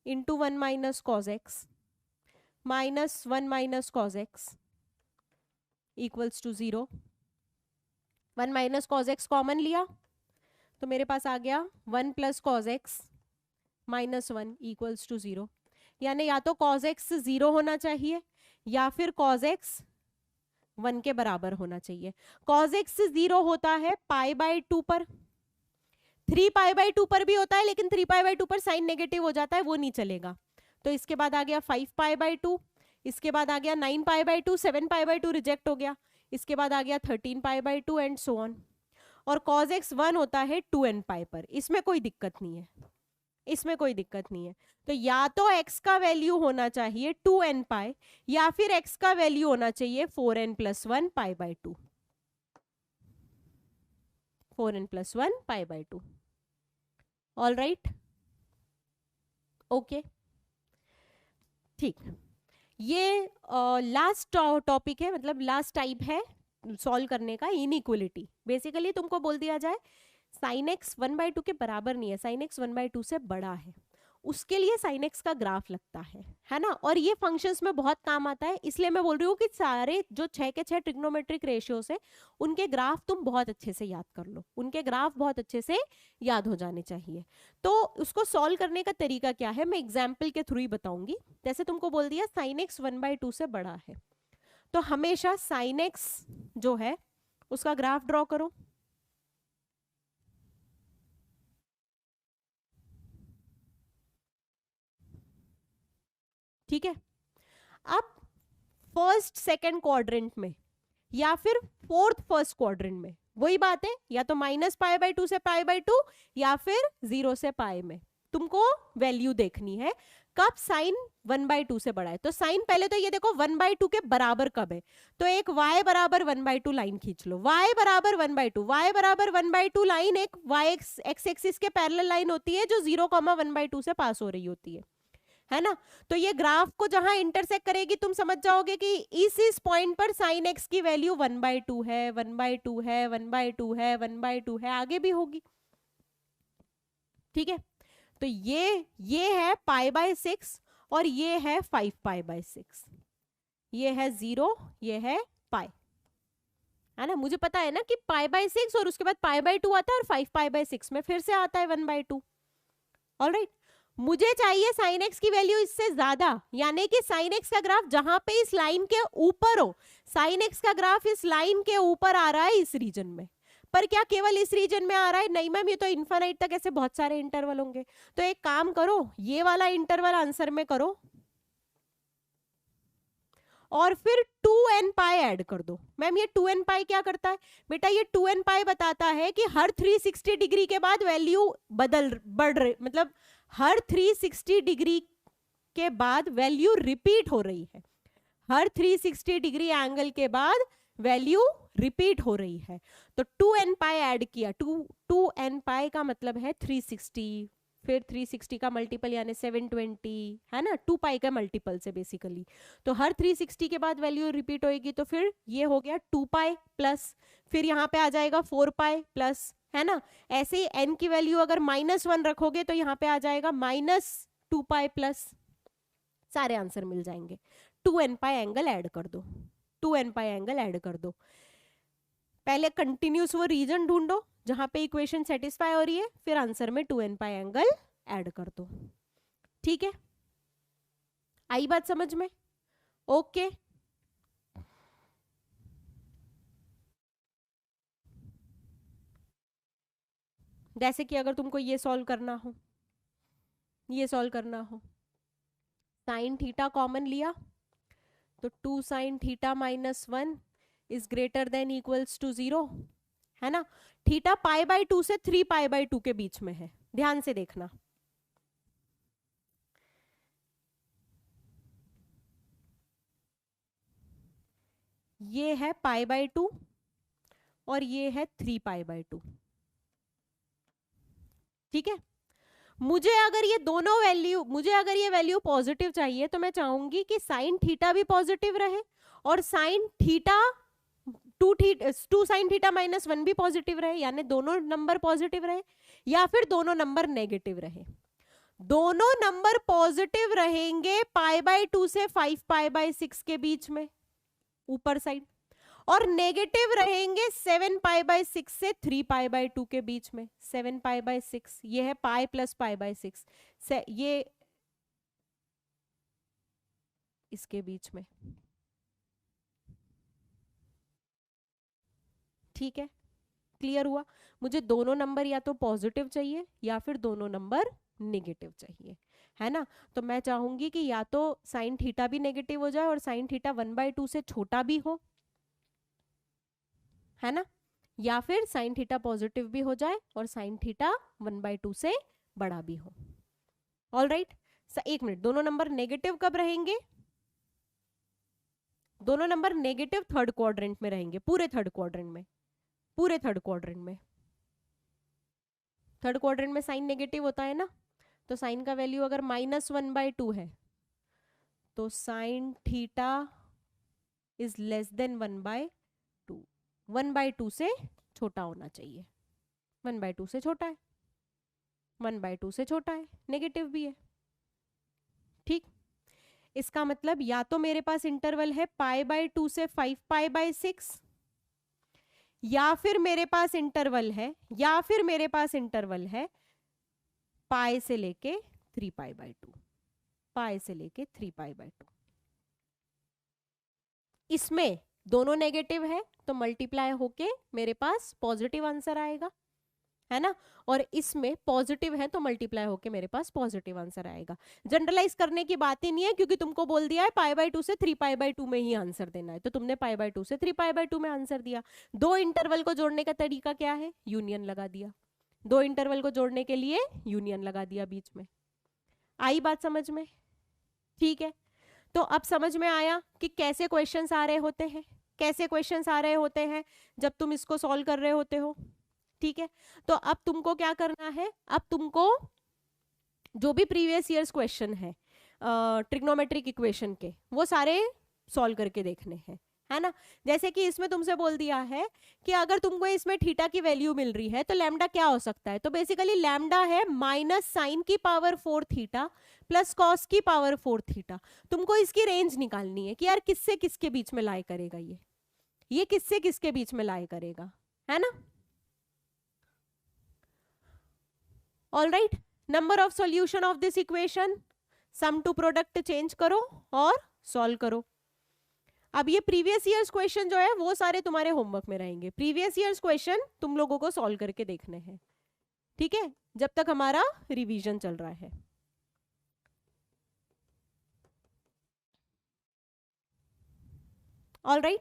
into 1 minus cos x -1 minus cos x equals to 0। 1 minus cos x common लिया तो मेरे पास आ गया 1 plus cos x -1 equals to 0। यानी या तो कॉज एक्स 0 होना चाहिए या फिर कॉज एक्स 1 के बराबर होना चाहिए। कॉज एक्स 0 होता है π/2 पर, 3π/2 पर भी होता है, लेकिन 3π/2 पर साइन नेगेटिव हो जाता है, वो नहीं चलेगा। तो इसके बाद आ गया 5π/2, इसके बाद आ गया 9π/2, 7π/2 रिजेक्ट हो गया, इसके बाद आ गया 13π/2 एंड सो ऑन। और cos x 1 होता है 2nπ पर, इसमें कोई दिक्कत नहीं है, इसमें कोई दिक्कत नहीं है। तो या तो x का वैल्यू होना चाहिए 2nπ या फिर x का वैल्यू होना चाहिए 4n+1 π/2, 4n+1 π/2। All right, okay, ठीक। ये लास्ट टॉपिक है, मतलब लास्ट टाइप है सॉल्व करने का, इनइक्वलिटी। बेसिकली तुमको बोल दिया जाए साइन एक्स 1/2 के बराबर नहीं है, साइन एक्स 1/2 से बड़ा है, उसके लिए साइन एक्स का ग्राफ लगता है ना। और ये फंक्शंस में बहुत काम आता है, इसलिए मैं बोल रही हूँ कि सारे जो 6 के 6 ट्रिग्नोमेट्रिक रेशियोज है उनके ग्राफ तुम बहुत अच्छे से याद कर लो, उनके ग्राफ बहुत अच्छे से याद हो जाने चाहिए। तो उसको सॉल्व करने का तरीका क्या है, मैं एग्जाम्पल के थ्रू ही बताऊंगी। जैसे तुमको बोल दिया साइन एक्स 1/2 से बड़ा है, तो हमेशा साइन एक्स जो है उसका ग्राफ ड्रॉ करो। ठीक है, अब फर्स्ट सेकंड क्वाड्रेंट में या फिर फोर्थ फर्स्ट क्वाड्रेंट में वही बात है, या तो -π/2 से π/2 या फिर 0 से π में तुमको वैल्यू देखनी है कब साइन 1/2 से बड़ा है। तो साइन पहले तो ये देखो 1/2 के बराबर कब है, तो एक y बराबर 1/2 लाइन खींच लो, y बराबर 1/2, y बराबर 1/2 लाइन एक y एक्स एक्सिस के पैरेलल लाइन होती है जो 0,1/2 से पास हो रही होती है ना। तो ये ग्राफ को जहां इंटरसेक्ट करेगी तुम समझ जाओगे कि इस पॉइंट पर साइन एक्स की वैल्यू 1/2 है, 1/2 है, 1/2 है, 1/2 है, आगे भी होगी। ठीक है, तो ये है π/6 और ये है 5π/6, ये है 0, ये है π, है ना। मुझे पता है ना कि π/6 और उसके बाद π/2 आता है और 5π/6 में फिर से आता है 1/2। ऑलराइट, मुझे चाहिए साइन एक्स की वैल्यू इससे ज्यादा, यानी कि साइन एक्स का ग्राफ जहां पे इस लाइन के ऊपर हो, साइन एक्स का ग्राफ इस लाइन के ऊपर आ रहा है इस रीजन में। पर क्या केवल इस रीजन में आ रहा है? नहीं मैम, ये तो इन्फिनिट तक ऐसे बहुत सारे इंटरवल होंगे। तो एक काम करो, ये वाला इंटरवल आंसर में करो और फिर 2nπ ऐड कर दो। मैम ये 2nπ क्या करता है बेटा? ये 2nπ बताता है कि हर 360 डिग्री के बाद वैल्यू बढ़ रही, मतलब हर 360 डिग्री के बाद वैल्यू रिपीट हो रही है, हर 360 डिग्री एंगल के बाद वैल्यू रिपीट हो रही है। तो 2nπ ऐड किया, 2nπ का मतलब है 360, फिर 360 का मल्टीपल यानी 720, है ना, 2π का मल्टीपल से बेसिकली। तो हर 360 के बाद वैल्यू रिपीट होएगी, तो फिर ये हो गया 2π प्लस, फिर यहाँ पे आ जाएगा 4π प्लस, है ना। ऐसे ही n की वैल्यू अगर -1 रखोगे तो यहाँ पे आ जाएगा -2π प्लस, सारे आंसर मिल जाएंगे। 2nπ एंगल ऐड कर दो, 2nπ एंगल ऐड कर दो। पहले कंटिन्यूस वो रीजन ढूंढो जहां पे इक्वेशन सेटिस्फाई हो रही है, फिर आंसर में 2nπ एंगल ऐड कर दो। ठीक है, आई बात समझ में? ओके, जैसे कि अगर तुमको ये सॉल्व करना हो, ये सॉल्व करना हो, साइन थीटा कॉमन लिया तो 2 sin theta -1 is greater than equals to 0, है ना। थीटा π/2 से 3π/2 के बीच में है, ध्यान से देखना। ये है π/2 और ये है 3π/2। ठीक है, मुझे अगर ये दोनों वैल्यू, मुझे अगर ये वैल्यू पॉजिटिव चाहिए तो मैं चाहूंगी कि साइन थीटा भी पॉजिटिव रहे और साइन थीटा 2 sin थीटा -1 भी पॉजिटिव रहे, यानी दोनों नंबर पॉजिटिव रहे या फिर दोनों नंबर नेगेटिव रहे। दोनों नंबर पॉजिटिव रहेंगे π/2 से 5π/6 के बीच में ऊपर साइड, और नेगेटिव रहेंगे 7π/6 से 3π/2 के बीच में। 7π/6 ये है पाई प्लस π/6 से ये इसके बीच में। ठीक है, क्लियर हुआ? मुझे दोनों नंबर या तो पॉजिटिव चाहिए या फिर दोनों नंबर नेगेटिव चाहिए, है ना। तो मैं चाहूंगी कि या तो साइन थीटा भी नेगेटिव हो जाए और साइन थीटा 1/2 से छोटा भी हो, है ना, या फिर साइन थीटा पॉजिटिव भी हो जाए और साइन थीटा 1/2 से बड़ा भी हो। ऑल राइट, एक मिनट, दोनों नंबर नेगेटिव कब रहेंगे? दोनों नंबर नेगेटिव थर्ड क्वाड्रेंट में रहेंगे, पूरे थर्ड क्वाड्रेंट में, पूरे थर्ड क्वाड्रेंट में। थर्ड क्वाड्रेंट में साइन नेगेटिव होता है ना, तो साइन का वैल्यू अगर -1/2 है तो sine theta is less than 1/2। 1/2 से छोटा होना चाहिए, 1/2 से छोटा है, 1/2 से छोटा है, नेगेटिव भी है। ठीक, इसका मतलब या तो मेरे पास इंटरवल है π/2 से 5π/6, या फिर मेरे पास इंटरवल है, या फिर मेरे पास इंटरवल है पाई से लेके 3π/2, पाई से लेके 3π/2। इसमें दोनों नेगेटिव है तो मल्टीप्लाई होके मेरे पास पॉजिटिव आंसर आएगा, है ना, और इसमें पॉजिटिव है तो मल्टीप्लाई होके मेरे पास पॉजिटिव आंसर आएगा। जनरलाइज करने की बात ही नहीं है, क्योंकि तुमको बोल दिया है π/2 से 3π/2 में ही आंसर देना है, तो तुमने π/2 से 3π/2 में आंसर दिया। दो इंटरवल को जोड़ने का तरीका क्या है? यूनियन लगा दिया। दो इंटरवल को जोड़ने के लिए यूनियन लगा दिया बीच में। आई बात समझ में? ठीक है, तो अब समझ में आया कि कैसे क्वेश्चंस आ रहे होते हैं, कैसे क्वेश्चंस आ रहे होते हैं जब तुम इसको सॉल्व कर रहे होते हो। ठीक है, तो अब तुमको क्या करना है, अब तुमको जो भी प्रीवियस ईयर्स क्वेश्चन है ट्रिग्नोमेट्रिक इक्वेशन के, वो सारे सॉल्व करके देखने हैं, है ना। जैसे कि इसमें तुमसे बोल दिया है कि अगर तुमको इसमें थीटा की वैल्यू मिल रही है तो लैम्डा क्या हो सकता है, तो बेसिकली लैम्डा है -sin⁴ थीटा प्लस cos की पावर 4 थीटा। तुमको इसकी रेंज निकालनी है कि यार किससे किसके बीच में लाई करेगा, ये किससे किसके बीच में लाई करेगा, है ना। All right, number of solution of this equation, sum to product change करो और सॉल्व करो। अब ये प्रीवियस ईयर्स क्वेश्चन जो है वो सारे तुम्हारे होमवर्क में रहेंगे। प्रीवियस ईयर्स क्वेश्चन तुम लोगों को सॉल्व करके देखने हैं, ठीक है, जब तक हमारा रिवीजन चल रहा है। ऑल राइट,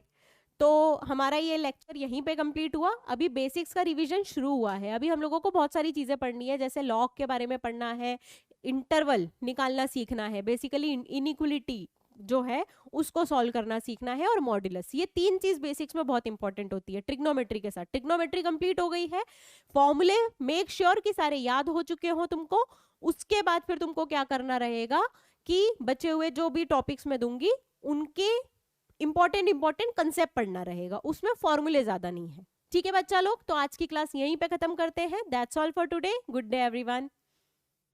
तो हमारा ये लेक्चर यहीं पे कंप्लीट हुआ। अभी बेसिक्स का रिवीजन शुरू हुआ है। अभी हम लोगों को बहुत सारी चीजें पढ़नी है, जैसे लॉग के बारे में पढ़ना है, इंटरवल निकालना सीखना है, बेसिकली इनइक्वलिटी जो है उसको सॉल्व करना सीखना है, और मॉड्यूलस। ये तीन चीज बेसिक्स में बहुत इंपॉर्टेंट होती है ट्रिग्नोमेट्री के साथ। ट्रिग्नोमेट्री कंप्लीट हो गई है, फॉर्मूले मेक श्योर कि सारे याद हो चुके हो तुमको। उसके बाद फिर तुमको क्या करना रहेगा कि बचे हुए जो भी टॉपिक्स में दूंगी उनके इंपॉर्टेंट कंसेप्ट पढ़ना रहेगा, उसमें फॉर्मूले ज्यादा नहीं है। ठीक है बच्चा लोग, तो आज की क्लास यहीं पे खत्म करते हैं। That's all for today. Good day everyone.